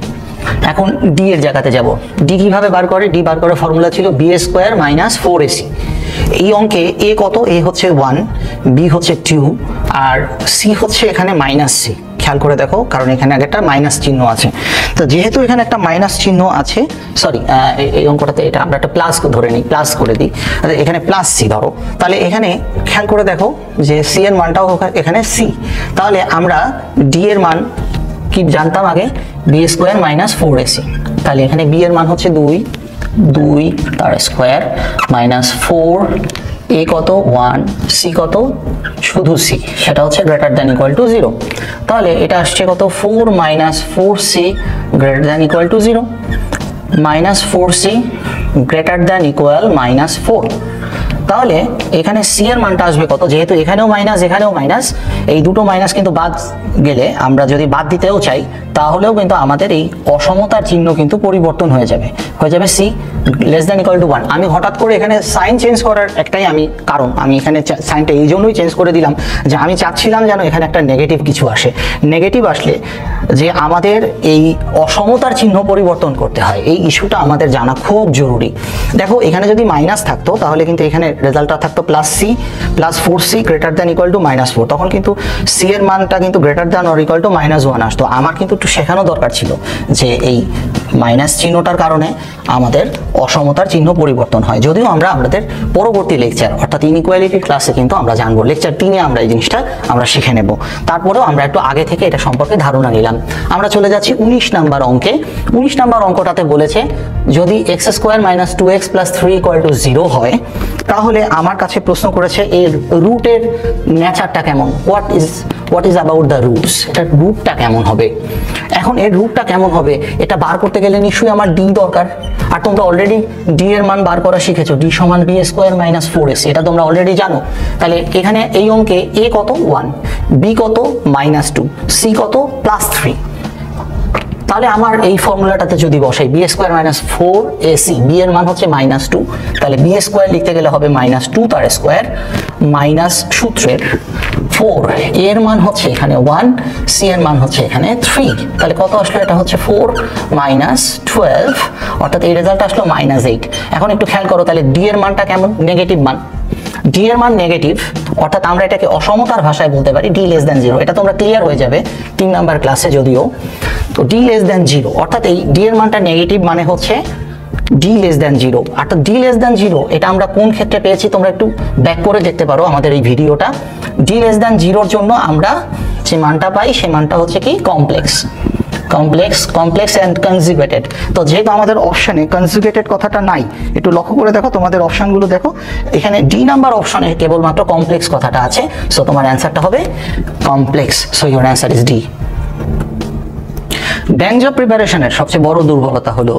এখন ডি এর জায়গাতে যাব। ডি কিভাবে বার করে? ডি বার করার ফর্মুলা ছিল b² - 4ac। এই অঙ্কে এ কত? এ হচ্ছে 1, বি হচ্ছে 2, আর সি হচ্ছে এখানে -c। খেয়াল করে দেখো, কারণ এখানে আগে একটা মাইনাস চিহ্ন আছে। তো যেহেতু এখানে একটা মাইনাস চিহ্ন আছে, সরি এই অঙ্কটাতে এটা আমরা একটা প্লাস ধরে নিই, প্লাস করে দিই, এখানে +c ধরো। তাহলে এখানে খেয়াল করে দেখো যে c এর মানটাও এখানে c। তাহলে আমরা d এর মান কি জানতাম আগে? b² - 4ac। তাহলে এখানে b এর মান হচ্ছে 2 তার স্কয়ার -4, a কত 1, c কত শুধু c, সেটা হচ্ছে > 0। তাহলে এটা আসছে কত 4 - 4c greater than equal to 0, -4c greater than equal -4। তাহলে এখানে c এর মানটা আসবে কত, যেহেতু এখানেও মাইনাস এখানেও মাইনাস, এই দুটো মাইনাস কিন্তু বাদ গেলে আমরা যদি বাদ দিতেও চাই তাহলেও কিন্তু আমাদের এই অসমতার চিহ্ন কিন্তু পরিবর্তন হয়ে যাবে c less than equal to 1। আমি হঠাৎ করে এখানে সাইন চেঞ্জ করার একটাই কারণ আমি এখানে সাইনটা এই জন্যই চেঞ্জ করে দিলাম যে আমি চাচ্ছিলাম যেন এখানে একটা নেগেটিভ কিছু আসে। নেগেটিভ আসলে যে আমাদের এই অসমতার চিহ্ন পরিবর্তন করতে হয়, এই ইস্যুটা আমাদের জানা খুব জরুরি। দেখো এখানে যদি মাইনাস থাকতো তাহলে কিন্তু এখানে রেজাল্টটা থাকতো +4c greater than equal to -4, তখন কিন্তু c এর মানটা কিন্তু greater than or equal to -1 আসতো। আমার কিন্তু একটু শেখানো দরকার ছিল যে এই মাইনাস চিহ্নটার কারণে আমাদের অসমতার চিহ্ন পরিবর্তন হয়, যদিও আমরা আমাদের পরবর্তী লেকচার অর্থাৎ ইনইকুয়ালিটি ক্লাসে কিন্তু আমরা জানবো, লেকচার 3-এ আমরা এই জিনিসটা আমরা শিখে নেব। তারপরেও আমরা একটু আগে থেকে এটা সম্পর্কে ধারণা নিলাম। আমরা চলে যাচ্ছি 19 নাম্বার অঙ্কে। 19 নাম্বার অঙ্কটাতে বলেছে যদি x² - 2x + 3 = 0 হয় তাহলে আমার কাছে প্রশ্ন করেছে এর রুটের নেচারটা কেমন, what is about the roots, এটার রুটটা কেমন হবে। এখন এর রুটটা কেমন হবে এটা বার করতে গেলে নিশ্চয়ই আমার d দরকার, আর তোমরা অলরেডি d এর মান বার করা শিখেছো, d = b² - 4ac, এটা তোমরা অলরেডি জানো। তাহলে এখানে এই অঙ্কে a কত 1, b কত -2, c কত +3। তাহলে আমার এই ফর্মুলাটাতে যদি বসাই b² - 4ac, b এর মান হচ্ছে -2, তাহলে b² লিখতে গেলে হবে -2 তার স্কয়ার মাইনাস সূত্রের 4, এর মান হচ্ছে এখানে 1, c এর মান হচ্ছে এখানে 3, তাহলে কত আসলো, এটা হচ্ছে 4 - 12, অর্থাৎ এই রেজাল্ট আসলো -8। এখন একটু খেয়াল করো তাহলে d এর মানটা কেমন, নেগেটিভ মান, d এর মান নেগেটিভ, অর্থাৎ আমরা এটাকে অসমতার ভাষায় বলতে পারি d < 0, এটা তোমরা ক্লিয়ার হয়ে যাবে 3 নাম্বার ক্লাসে যদিও। তো d < 0 অর্থাৎ এই d এর মানটা নেগেটিভ মানে হচ্ছে d < 0, অর্থাৎ d < 0 এটা আমরা কোন ক্ষেত্রে পেয়েছি তোমরা একটু ব্যাক করে দেখতে পারো আমাদের এই ভিডিওটা। d < 0 জন্য আমরা যে মানটা পাই সেই মানটা হচ্ছে কি কমপ্লেক্স এন্ড কনজুগেটেড। তো যেহেতু আমাদের অপশনে কনজুগেটেড কথাটা নাই, একটু লক্ষ্য করে দেখো তোমাদের অপশনগুলো দেখো, এখানে ডি নাম্বার অপশনে কেবলমাত্র কমপ্লেক্স কথাটা আছে, সো তোমার অ্যান্সারটা হবে complex, so your answer is D. Bank job প্রিপারেশনের সবচেয়ে বড় দুর্বলতা হলো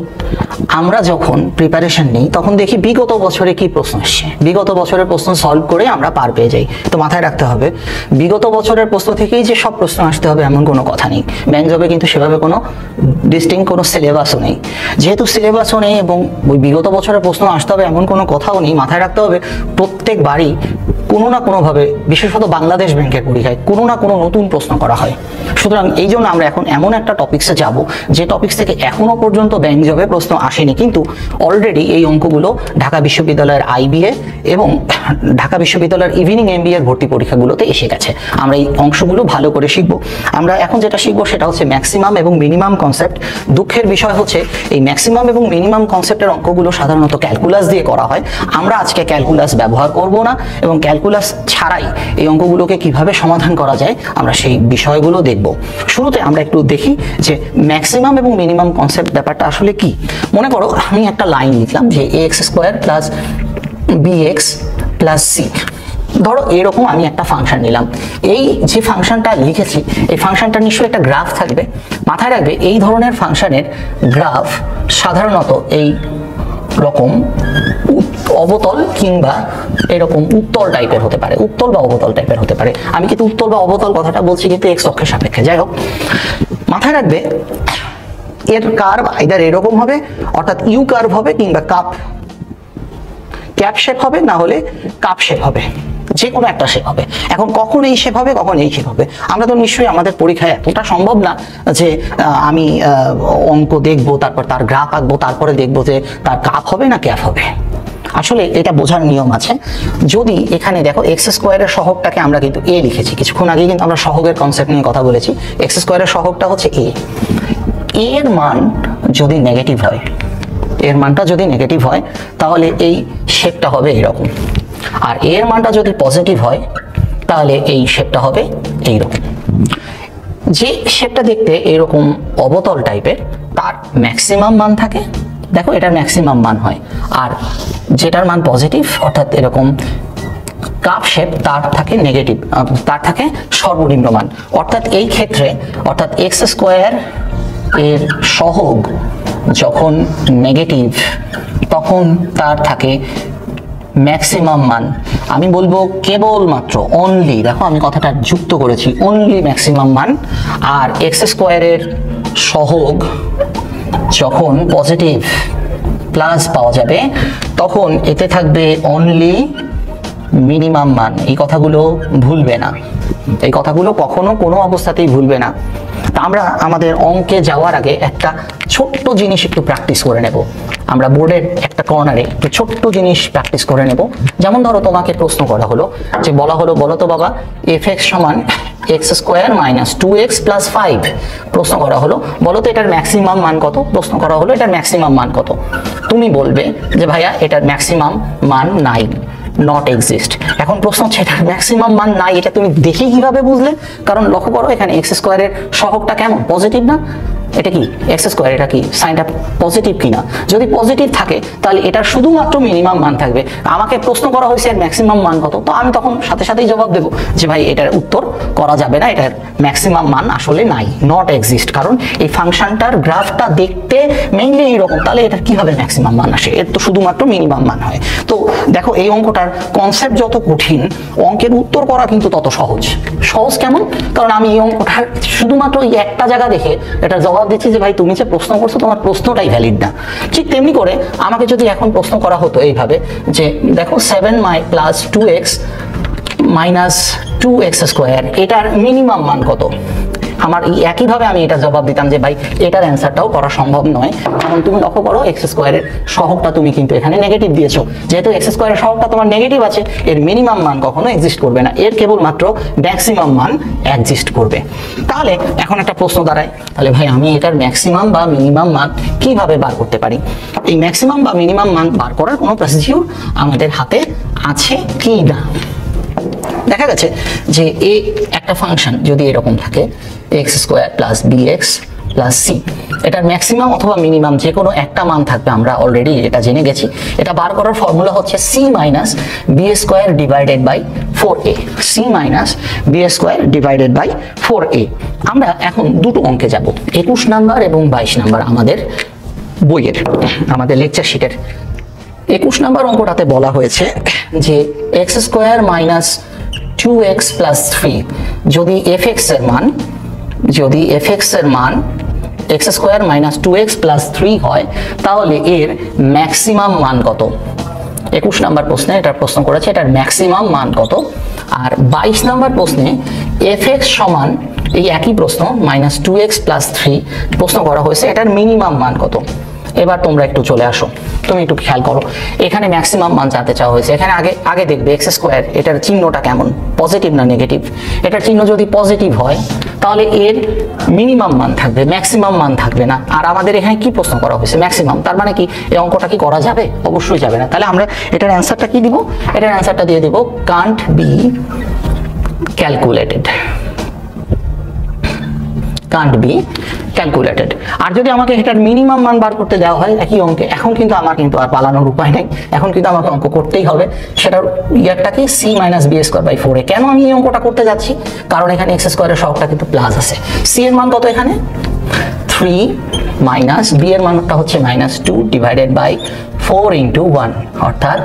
আমরা যখন প্রিপারেশন নিই তখন দেখি বিগত বছরে কি প্রশ্ন আসছে, বিগত বছরের প্রশ্ন সলভ করে আমরা পার পেয়ে যাই। তো মাথায় রাখতে হবে বিগত বছরের প্রশ্ন থেকেই যে সব প্রশ্ন আসতে হবে এমন কোনো কথা নেই। ব্যাংক জবে কিন্তু সেভাবে কোনো ডিস্টিংক্ট কোনো সিলেবাসও নেই, যেহেতু সিলেবাসও নেই এবং ওই বিগত বছরের প্রশ্ন আসতে হবে এমন কোনো কথাও নেই। মাথায় রাখতে হবে প্রত্যেকবারই কোনো না কোনোভাবে, বিশেষত বাংলাদেশ ব্যাংকের পরীক্ষায় কোনো না কোনো নতুন প্রশ্ন করা হয়। সুতরাং এই জন্য আমরা এখন এমন একটা টপিক্সে যাব যে টপিক্স থেকে এখনো পর্যন্ত ব্যাংক জবে প্রশ্ন আসেনি, কিন্তু অলরেডি এই অঙ্কগুলো ঢাকা বিশ্ববিদ্যালয়ের আইবিএ এবং ঢাকা বিশ্ববিদ্যালয়ের ইভিনিং এমবিএ ভর্তি পরীক্ষাগুলোতে এসে গেছে। আমরা এই অংশগুলো ভালো করে শিখব। আমরা এখন যেটা শিখবো সেটা হচ্ছে ম্যাক্সিমাম এবং মিনিমাম কনসেপ্ট। দুঃখের বিষয় হচ্ছে এই ম্যাক্সিমাম এবং মিনিমাম কনসেপ্টের অঙ্কগুলো সাধারণত ক্যালকুলাস দিয়ে করা হয়। আমরা আজকে ক্যালকুলাস ব্যবহার করব না এবং ক্যালকুলাস ছাড়াই এই অঙ্কগুলোকে কিভাবে সমাধান করা যায় আমরা সেই বিষয়গুলো দেখব। শুরুতে আমরা একটু দেখি যে ম্যাক্সিমাম এবং মিনিমাম কনসেপ্ট ব্যাপারটা আসলে কি। মনে করো আমি একটা লাইন লিখলাম যে ax² + bx + c, ধরো এরকম আমি একটা ফাংশন নিলাম। এই যে ফাংশনটা লিখেছি এই ফাংশনটা নিশ্চয়ই একটা গ্রাফ থাকবে। মাথায় রাখবে এই ধরনের ফাংশনের গ্রাফ সাধারণত এই রকম অবতল কিংবা এরকম উত্তল টাইপের হতে পারে, উত্তল বা অবতল টাইপের হতে পারে। আমি কিন্তু উত্তল বা অবতল কথাটা বলছি কিন্তু এক্স অক্ষের সাপেক্ষে। যাই হোক, মাথায় রাখবে এর কার্ভ আইদার এরকম হবে অর্থাৎ ইউ কার্ভ হবে কিংবা ক্যাপ শেপ হবে, না হলে কাপ শেপ হবে, যে কোনো একটা শেপ হবে। এখন কখন এই শেপ হবে কখন এই শেপ হবে আমরা তো নিশ্চয়ই আমাদের পরীক্ষায় এতটা সম্ভব না যে আমি অঙ্ক দেখবো তারপর তার গ্রাফ আঁকবো তারপরে দেখবো যে তার কাপ হবে না ক্যাপ হবে। আসলে এটা বোঝার নিয়ম আছে। যদি এখানে দেখো x² এর সহগটাকে আমরা কিন্তু a লিখেছি, কিছুক্ষণ আগে কিন্তু আমরা সহগের কনসেপ্ট নিয়ে কথা বলেছি। x² এর সহগটা হচ্ছে a, এর মান যদি নেগেটিভ হয়, এর মানটা যদি নেগেটিভ হয় তাহলে এই শেপটা হবে এরকম, আর এর মানটা যদি পজিটিভ হয় তাহলে এই শেপটা হবে এইরকম। যে শেপটা দেখতে এরকম অবতল টাইপের তার ম্যাক্সিমাম মান থাকে, দেখো এটার ম্যাক্সিমাম মান হয়, আর যেটার মান পজিটিভ অর্থাৎ এরকম কাপ শেপ তার থাকে নেগেটিভ, তার থাকে সর্বনিম্ন মান। অর্থাৎ এই ক্ষেত্রে অর্থাৎ x² এর সহগ যখন নেগেটিভ তখন তার থাকে ম্যাক্সিমাম মান। আমি বলবো কেবলমাত্র অনলি, দেখো আমি কথাটা যুক্ত করেছি, অনলি ম্যাক্সিমাম মান। আর এক্স স্কোয়ারের সহগ যখন পজিটিভ প্লাস পাওয়া যাবে তখন এতে থাকবে অনলি মিনিমাম মান। এই কথাগুলো ভুলবে না, এই কথাগুলো কখনো কোনো অবস্থাতেই ভুলবে না। তা আমরা আমাদের অঙ্কে যাওয়ার আগে একটা ছোট্ট জিনিস একটু প্র্যাকটিস করে নেব। আমরা বোর্ডের একটা কর্নারে একটু ছোট্ট জিনিস প্র্যাকটিস করে নেব। যেমন ধরো তোমাকে প্রশ্ন করা হলো, যে বলা হলো বলো তো বাবা f(x) সমান x square minus 2x plus 5। প্রশ্ন করা হলো বলো তো এটার ম্যাক্সিমাম মান কত। প্রশ্ন করা হলো এটার ম্যাক্সিমাম মান কত। তুমি বলবে যে ভাইয়া এটার ম্যাক্সিমাম মান নাই, নট এক্সিস্ট। এখন প্রশ্ন হচ্ছে এটার ম্যাক্সিমাম মান নাই, এটা তুমি দেখে কিভাবে বুঝলে? কারণ লক্ষ্য করো এখানে এক্স স্কোয়ারের সহগটা কেমন, পজিটিভ না? এটা কি এক্স স্কোয়ার, এটা কি সাইনটা পজিটিভ কিনা? যদি পজিটিভ থাকে তাহলে এটার শুধুমাত্র মিনিমাম মান থাকবে। আমাকে প্রশ্ন করা হয়েছে এর ম্যাক্সিমাম মান কত, তো আমি তখন সাথে সাথেই জবাব দেবো যে ভাই এটার উত্তর করা যাবে না, এটার ম্যাক্সিমাম মান আসলে নাই, নট এক্সিস্ট। কারণ এই ফাংশনটার গ্রাফটা দেখতে মেইনলি এইরকম, তাহলে এটার কিভাবে ম্যাক্সিমাম মান আসে? এর তো শুধুমাত্র মিনিমাম মান হয়। তো দেখো এই অঙ্কটার কনসেপ্ট যত কঠিন, অঙ্কের উত্তর করা কিন্তু তত সহজ। সহজ কেমন? কারণ আমি এই অঙ্কটার শুধুমাত্র এই একটা জায়গা দেখে এটা জবাব দিচ্ছি যে ভাই তুমি যে প্রশ্ন করছো তোমার প্রশ্নটাই ভ্যালিড না। ঠিক তেমনি করে আমাকে যদি এখন প্রশ্ন করা হতো এইভাবে যে দেখো 7 plus 2x minus 2x square, এটার মিনিমাম মান কত? আমার একইভাবে আমি এটা জবাব দিতাম যে ভাই এটার অ্যান্সারটাও করা সম্ভব নয়। কারণ তুমি লক্ষ্য করো এক্স স্কোয়ারের সহগটা তুমি কিন্তু এখানে নেগেটিভ দিয়েছো। যেহেতু এক্স স্কোয়ারের সহগটা তোমার নেগেটিভ আছে, এর মিনিমাম মান কখনো এক্সিস্ট করবে না, এর কেবলমাত্র ম্যাক্সিমাম মান এক্সিস্ট করবে। তাহলে এখন একটা প্রশ্ন দাঁড়ায়, তাহলে ভাই আমি এটার ম্যাক্সিমাম বা মিনিমাম মান কিভাবে বার করতে পারি? এই ম্যাক্সিমাম বা মিনিমাম মান বার করার কোনো প্রসিডিউর আমাদের হাতে আছে কি না? দেখা গেছে যে এ একটা ফাংশন যদি এরকম থাকে x square plus b x plus c, এটার ম্যাক্সিমাম অথবা মিনিমাম যে কোনো একটা মান থাকবে, আমরা অলরেডি এটা জেনে গেছি। এটা বার করার ফর্মুলা হচ্ছে c minus b square divided by 4a, c minus b square divided by 4a। আমরা এখন দুটো অঙ্কে যাব, 21 নাম্বার এবং 22 নাম্বার আমাদের বইয়ের, আমাদের লেকচার শিটের। 21 নাম্বার অঙ্কটাতে বলা হয়েছে যে x square minus 2x plus 3 যদি f(x) এর মান, যদি f(x) এর মান x square minus 2x plus 3 হয় তাহলে এর ম্যাক্সিমাম মান কত? 21 নাম্বার প্রশ্নে এটা প্রশ্ন করেছে, এটার ম্যাক্সিমাম মান কত। আর 22 নাম্বার প্রশ্নে f(x) সমান এই একই প্রশ্ন মাইনাস 2x প্লাস 3 প্রশ্ন করা হয়েছে, এটার মিনিমাম মান কত। এবার তোমরা একটু চলে আসো, তুমি একটু খেয়াল করো, এখানে ম্যাক্সিমাম মান জানতে চাওয়া হয়েছে। এখানে আগে দেখবে এক্স স্কোয়ার এটার চিহ্নটা কেমন, পজিটিভ না নেগেটিভ? এটার চিহ্ন যদি পজিটিভ হয় তাহলে এর মিনিমাম মান থাকবে, ম্যাক্সিমাম মান থাকবে না। আর আমাদের এখানে কি প্রশ্ন করা হয়েছে? ম্যাক্সিমাম। তার মানে কি এই অঙ্কটা কি করা যাবে? অবশ্যই যাবে না। তাহলে আমরা এটার অ্যান্সারটা কি দিব? এটার অ্যান্সারটা দিয়ে দিব can't be calculated, can't be calculated. আর যদি আমাকে এটার মিনিমাম মান বার করতে দেওয়া হয় একই অঙ্কে, এখন কিন্তু আমার কিন্তু আর পালানোর উপায় নেই, এখন কিন্তু আমাকে অঙ্ক করতেই হবে। সেটার ইয়ারটা কি? C minus b square by 4a। কেন আমি এই অঙ্কটা করতে যাচ্ছি? কারণ এখানে এক্স স্কোয়ারের সহগটা কিন্তু প্লাস আছে। সি এর মান কত এখানে? 3 মাইনাস বি এর মানটা হচ্ছে মাইনাস 2 ডিভাইডেড বাই 4 ইন্টু 1, অর্থাৎ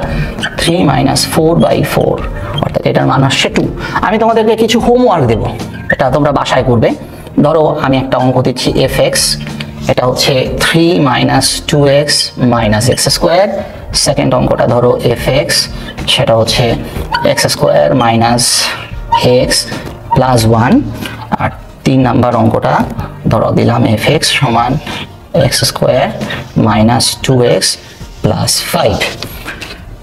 3 মাইনাস 4 বাই 4, অর্থাৎ এটার মান আসছে 2। আমি তোমাদেরকে কিছু হোমওয়ার্ক দেবো, এটা তোমরা বাসায় করবে। ধরো আমি একটা অঙ্ক দিচ্ছি f(x), এটা হচ্ছে 3 minus 2x minus x square. Second অঙ্কটা ধরো f(x), সেটা হচ্ছে x square minus x plus 1। আর 3 নাম্বার অঙ্কটা ধরো দিলাম f(x) সমান x square minus 2x plus 5।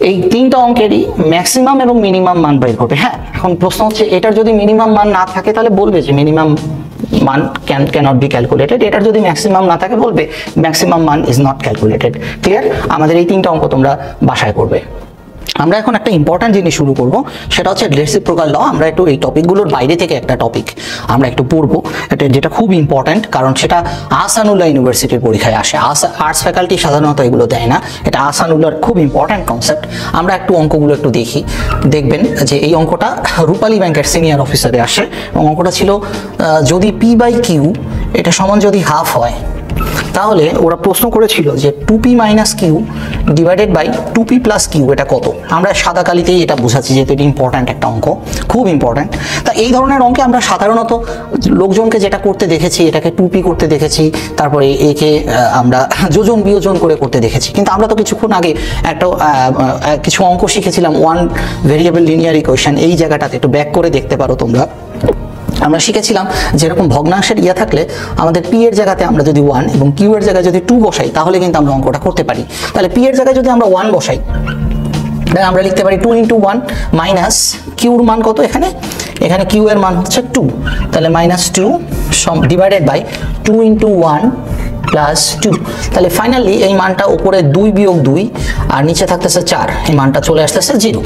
এই তিনটা অঙ্কেরই ম্যাক্সিমাম এবং মিনিমাম মান বের করবে। হ্যাঁ, এখন প্রশ্ন হচ্ছে এটার যদি মিনিমাম মান না থাকে তাহলে বলবে যে মিনিমাম মান cannot be calculated, এটার যদি ম্যাক্সিমাম না থাকে বলবে ম্যাক্সিমাম মান is not calculated। ক্লিয়ার? আমাদের এই তিনটা অঙ্ক তোমরা বাসায় করবে। আমরা এখন একটা ইম্পর্টেন্ট জিনিস শুরু করব, সেটা হচ্ছে রেসিপ্রোকাল ল। আমরা একটু এই টপিকগুলোর বাইরে থেকে একটা টপিক আমরা একটু পড়বো, এটা যেটা খুব ইম্পর্টেন্ট, কারণ সেটা আহসানুল্লাহ ইউনিভার্সিটির পরীক্ষায় আসে। আর্টস ফ্যাকাল্টি সাধারণত এগুলো দেয় না, এটা আহসানুল্লাহর খুব ইম্পর্টেন্ট কনসেপ্ট। আমরা একটু অঙ্কগুলো একটু দেখি, দেখবেন যে এই অঙ্কটা রূপালী ব্যাংকের সিনিয়র অফিসারে আসে এবং অঙ্কটা ছিল যদি P/Q এটা সমান যদি হাফ হয় তাহলে ওরা প্রশ্ন করেছিল যে 2p minus q divided by 2p plus q এটা কত। আমরা সাদা কালিতেই এটা বোঝাচ্ছি যেহেতু এটা ইম্পর্ট্যান্ট একটা অঙ্ক, খুব ইম্পর্ট্যান্ট। তা এই ধরনের অঙ্কে আমরা সাধারণত লোকজনকে যেটা করতে দেখেছি, এটাকে 2p করতে দেখেছি, তারপরে একে আমরা যোজন বিয়োজন করে করতে দেখেছি। কিন্তু আমরা তো কিছুক্ষণ আগে একটা কিছু অঙ্ক শিখেছিলাম, ওয়ান ভেরিয়েবল লিনিয়ার ইকুয়েশন। এই জায়গাটাতে একটু ব্যাক করে দেখতে পারো তোমরা। আমরা শিখেছিলাম যেরকম ভগ্নাংশের ইয়া থাকলে আমাদের পি এর জায়গাতে আমরা যদি 1 এবং কিউ এর জায়গায় যদি 2 বসাই তাহলে কিন্তু আমরা অঙ্কটা করতে পারি। তাহলে পি এর জায়গায় যদি আমরা 1 বসাই তাহলে আমরা লিখতে পারি 2 × 1 মাইনাস কিউর মান কত, এখানে কিউ এর মান হচ্ছে 2, তাহলে -2 ডিভাইডেড বাই 2 × 1 প্লাস 2। তাহলে ফাইনালি এই মানটা উপরে 2 বিয়োগ 2 আর নিচে থাকতেছে 4, এই মানটা চলে আসতেছে 0,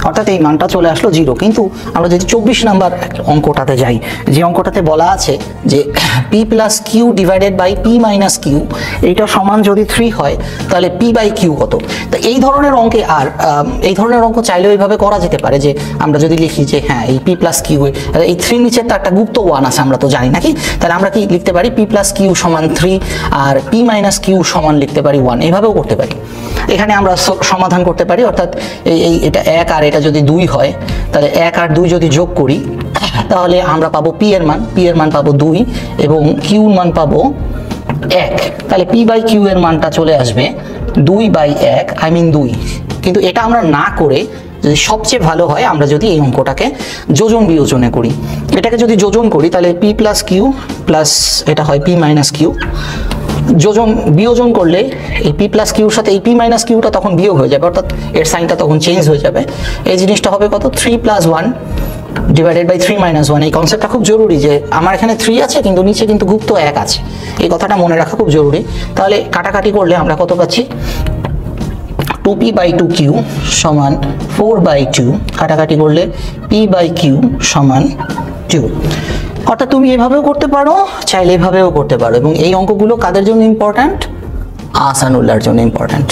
অর্থাৎ এই মানটা চলে আসলো 0। কিন্তু আমরা যদি 24 নাম্বার অঙ্কটাতে যাই, যে অঙ্কটাতে বলা আছে যে p plus q divided by p minus q এইটা সমান যদি 3 হয় তাহলে p বাই কিউ কত। তো এই ধরনের অঙ্কে আর এই ধরনের অঙ্ক চাইলেও এইভাবে করা যেতে পারে যে আমরা যদি লিখি যে হ্যাঁ এই p প্লাস কিউ, এই 3 নিচের তো একটা গুপ্ত 1 আছে আমরা তো জানি নাকি, তাহলে আমরা কি লিখতে পারি p প্লাস কিউ সমান 3 আর p মাইনাস কিউ সমান লিখতে পারি 1, এইভাবেও করতে পারি। এখানে আমরা সমাধান করতে পারি, অর্থাৎ এই এটা 1 আর এটা যদি 2 হয় তাহলে 1 আর 2 যদি যোগ করি তাহলে আমরা পাবো p এর মান পাবো 2 এবং q এর মান পাবো 1। তাহলে p বাই q এর মানটা চলে আসবে 2/1, আই মিন 2। কিন্তু এটা আমরা না করে যদি সবচেয়ে ভালো হয় আমরা যদি এই অঙ্কটাকে যোজন বিয়োজনে করি, এটাকে যদি যোজন করি তাহলে p প্লাস কিউ প্লাস এটা হয় p মাইনাস কিউ, যোজন বিয়োজন করলে এই p প্লাস কিউর সাথে এই p মাইনাস কিউটা তখন বিয়োগ হয়ে যাবে, অর্থাৎ এর সাইনটা তখন চেঞ্জ হয়ে যাবে। এই জিনিসটা হবে কত, 3 + 1 ডিভাইডেড বাই 3 - 1। এই কনসেপ্টটা খুব জরুরি যে আমার এখানে 3 আছে কিন্তু নিচে কিন্তু গুপ্ত 1 আছে, এই কথাটা মনে রাখা খুব জরুরি। তাহলে কাটাকাটি করলে আমরা কত পাচ্ছি, 2p বাই 2q সমান 4/2, কাটাকাটি করলে p বাই q সমান 2। অর্থাৎ তুমি এভাবেও করতে পারো, চাইলে এভাবেও করতে পারো। এবং এই অঙ্কগুলো কাদের জন্য ইম্পর্ট্যান্ট, আহসানুল্লাহর জন্য ইম্পর্ট্যান্ট।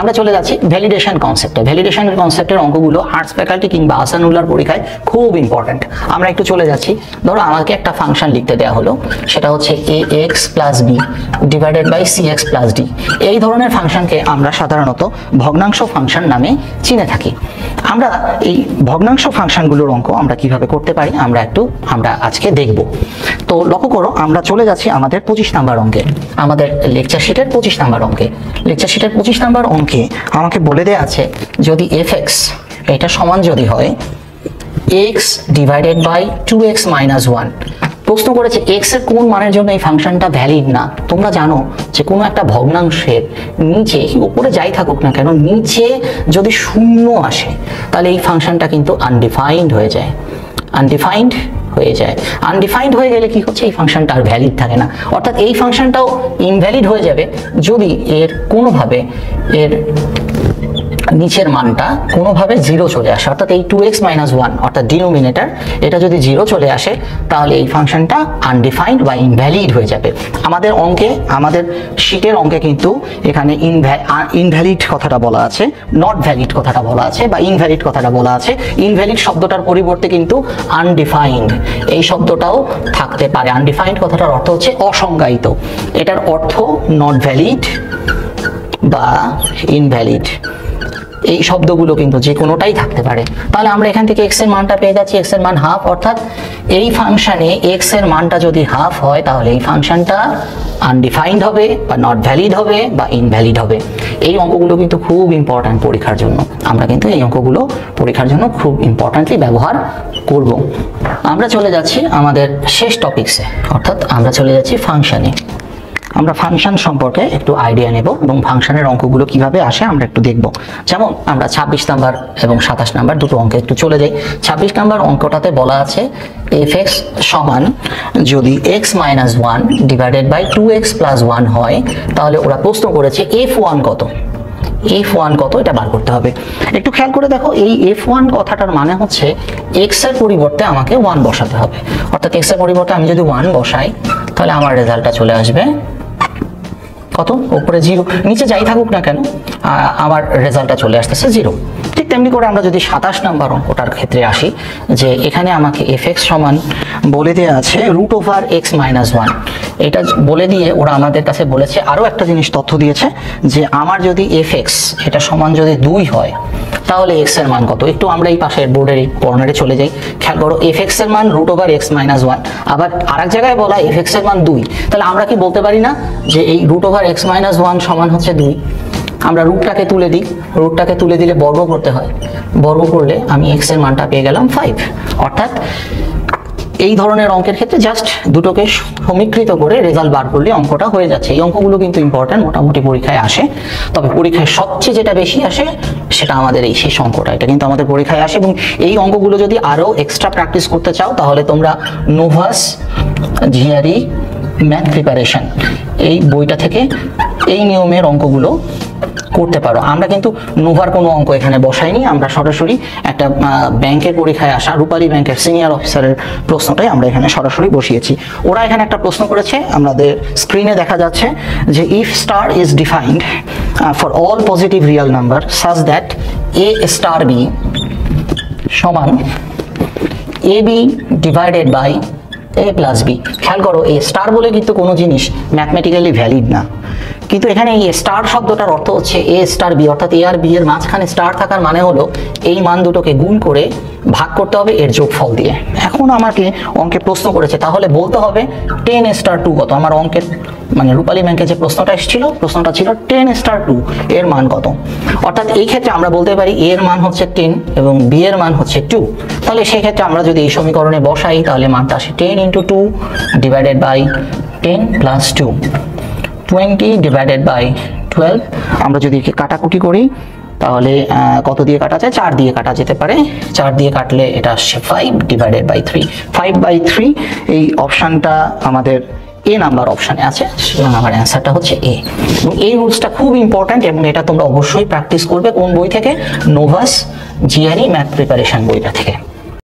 আমরা চলে যাচ্ছি ভ্যালিডেশন কনসেপ্টে। ভ্যালিডেশনের কনসেপ্টের অঙ্কগুলো আর্টস ফ্যাকাল্টি কিংবা আহসানুল্লাহর পরীক্ষায় খুব ইম্পর্ট্যান্ট। আমরা একটু চলে যাচ্ছি, ধরো আমাকে একটা ফাংশন লিখতে দেওয়া হলো, সেটা হচ্ছে ax plus b divided by cx plus d। এই ধরনের ফাংশনকে আমরা সাধারণত ভগ্নাংশ ফাংশন নামে চিনে থাকি। আমরা এই ভগ্নাংশ ফাংশনগুলোর অঙ্ক আমরা কিভাবে করতে পারি আমরা আজকে দেখব। তো লক্ষ্য করো, আমরা চলে যাচ্ছি আমাদের 25 নাম্বার অঙ্কে, আমাদের লেকচার শিটের 25 নাম্বার অঙ্কে। লেকচার শিটের 25 নাম্বার অঙ্কে আমাকে বলে দেয়া আছে যদি fx এটা সমান যদি হয় x divided by 2x minus 1। প্রশ্ন করেছে x এর কোন মানের জন্য এই ফাংশনটা ভ্যালিড না। তোমরা জানো যে কোনো একটা ভগ্নাংশের নিচে উপরে যাই থাকুক না কেন, নিচে যদি 0 আসে তাহলে এই ফাংশনটা কিন্তু আনডিফাইন্ড হয়ে যায়। আনডিফাইন্ড হয়ে গেলে কি হচ্ছে, এই ফাংশনটা আর ভ্যালিড থাকে না, অর্থাৎ এই ফাংশনটাও ইনভ্যালিড হয়ে যাবে যদি এর কোনোভাবে এর নিচের মানটা কোনোভাবে 0 চলে আসে, অর্থাৎ এই 2x মাইনাস 1 অর্থাৎ ডিনোমিনেটর এটা যদি 0 চলে আসে তাহলে এই ফাংশনটা আনডিফাইন্ড বা ইনভ্যালিড হয়ে যাবে। আমাদের অঙ্কে, আমাদের শীটের অঙ্কে কিন্তু এখানে ইনভ্যালিড কথাটা বলা আছে, নট ভ্যালিড কথাটা বলা আছে বা ইনভ্যালিড কথাটা বলা আছে। ইনভ্যালিড শব্দটার পরিবর্তে কিন্তু আনডিফাইন্ড এই শব্দটাও থাকতে পারে। আনডিফাইন্ড কথাটার অর্থ হচ্ছে অসংজ্ঞায়িত, এটার অর্থ নট ভ্যালিড বা ইনভ্যালিড, এই শব্দগুলো কিন্তু যে কোনোটাই থাকতে পারে। তাহলে আমরা এখান থেকে x এর মানটা পেয়ে যাচ্ছি, x এর মান হাফ, অর্থাৎ এই ফাংশনে x এর মানটা যদি হাফ হয় তাহলে এই ফাংশনটা আনডিফাইন্ড হবে বা নট ভ্যালিড হবে বা ইনভ্যালিড হবে। এই অঙ্কগুলো কিন্তু খুব ইম্পর্ট্যান্ট পরীক্ষার জন্য, আমরা কিন্তু এই অঙ্কগুলো পরীক্ষার জন্য খুব ইম্পর্ট্যান্টলি ব্যবহার করব। আমরা চলে যাচ্ছি আমাদের শেষ টপিকসে, অর্থাৎ আমরা চলে যাচ্ছি ফাংশনে। আমরা ফাংশন সম্পর্কে একটু আইডিয়া নেব এবং ফাংশনের অঙ্কগুলো কিভাবে আসে আমরা একটু দেখব। যেমন আমরা 26 নাম্বার এবং 27 নাম্বার দুটো অঙ্কে একটু চলে যাই। 26 নাম্বার অঙ্কটাতে বলা আছে fx সমান যদি x minus 1 divided by 2x plus 1 হয় তাহলে ওরা প্রশ্ন করেছে f1 কত, f1 কত এটা বার করতে হবে। একটু খেয়াল করে দেখো, এই f1 কথাটার মানে হচ্ছে x এর পরিবর্তে আমাকে 1 বসাতে হবে, অর্থাৎ x এর পরিবর্তে আমি যদি 1 বসাই তাহলে আমার রেজাল্টটা চলে আসবে কত, উপরে 0, নিচে যাই থাকুক না কেন আমার রেজাল্টটা চলে আসতেছে 0। ঠিক তেমনি করে আমরা যদি 27 নম্বর অঙ্কটার ক্ষেত্রে আসি, যে এখানে আমাকে fx সমান বলে দেওয়া আছে √(x-1), এটা বলে দিয়ে ওরা আমাদের কাছে বলেছে আরও একটা জিনিস তথ্য দিয়েছে, যে আমার যদি fx এটা সমান যদি 2 হয় তাহলে x এর মান কত। একটু আমরা এই পাশের বোর্ডের এই কর্নারে চলে যাই, খেয়াল করো fx এর মান √(x-1), আবার আরেক জায়গায় বলা fx এর মান 2, তাহলে আমরা কি বলতে পারি না যে এই √(x-1) সমান হচ্ছে 2? আমরা রুটটাকে তুলে দিই, রুটটাকে তুলে দিলে বর্গ করতে হয়, বর্গ করলে আমি x এর মানটা পেয়ে গেলাম 5। অর্থাৎ এই ধরনের অঙ্কের ক্ষেত্রে জাস্ট দুটোকে সমীকৃত করে রেজাল্ট বার করলে অঙ্কটা হয়ে যাচ্ছে। এই অঙ্কগুলো কিন্তু ইম্পর্টেন্ট, মোটামুটি পরীক্ষায় আসে। তবে পরীক্ষায় সবচেয়ে যেটা বেশি আসে সেটা আমাদের এই শেষ অঙ্কটা, এটা কিন্তু আমাদের পরীক্ষায় আসে। এবং এই অঙ্কগুলো যদি আরও এক্সট্রা প্র্যাকটিস করতে চাও তাহলে তোমরা নোভাস জিআরই ম্যাথ প্রিপারেশন এই বইটা থেকে এই নিয়মের অঙ্কগুলো করতে পারো। আমরা কিন্তু নোভার কোনো অঙ্ক এখানে বসাইনি, আমরা সরাসরি একটা ব্যাংকের পরীক্ষায় আসা রূপালী ব্যাংকের সিনিয়র অফিসারের প্রশ্নটাই আমরা এখানে সরাসরি বসিয়েছি। ওরা এখানে একটা প্রশ্ন করেছে, আমাদের স্ক্রিনে দেখা যাচ্ছে যে if star is defined for all positive real number such that a star b সমান ab divided by a plus b। খেয়াল করো এই স্টার বলে কিন্তু কোনো জিনিস ম্যাথমেটিক্যালি ভ্যালিড না, কিন্তু এখানে এই স্টার শব্দটার অর্থ হচ্ছে a স্টার b, অর্থাৎ a আর b এর মাঝখানে স্টার থাকার মানে হলো এই মান দুটোকে গুণ করে ভাগ করতে হবে এর যোগফল দিয়ে। এখন আমাকে অঙ্কে প্রশ্ন করেছে, তাহলে বলতে হবে 10 স্টার 2 কত। আমার অঙ্কের মানে রূপালী ব্যাংকে যে প্রশ্নটা এসেছিল, প্রশ্নটা ছিল 10 স্টার 2 এর মান কত। অর্থাৎ এই ক্ষেত্রে আমরা বলতে পারি a এর মান হচ্ছে 10 এবং b এর মান হচ্ছে 2। তাহলে সেই ক্ষেত্রে আমরা যদি এই সমীকরণে বসাই তাহলে মানটা আসে 10 × 2 ডিভাইডেড বাই 10 + 2, 20 ডিভাইডেড বাই 12। আমরা যদি একে কাটাকুটি করি তাহলে কত দিয়ে কাটা যায়? 4 দিয়ে কাটা যেতে পারে। 4 দিয়ে কাটলে এটা আসছে 5 ডিভাইডেড বাই 3। 5/3 এই অপশানটা আমাদের এ নাম্বার অপশানে আছে, সুতরাং আমার অ্যান্সারটা হচ্ছে এ। এবং এই রুলসটা খুব ইম্পর্ট্যান্ট এবং এটা তোমরা অবশ্যই প্র্যাকটিস করবে। কোন বই থেকে? নোভাস জিআরই ম্যাথ প্রিপারেশন বইটা থেকে।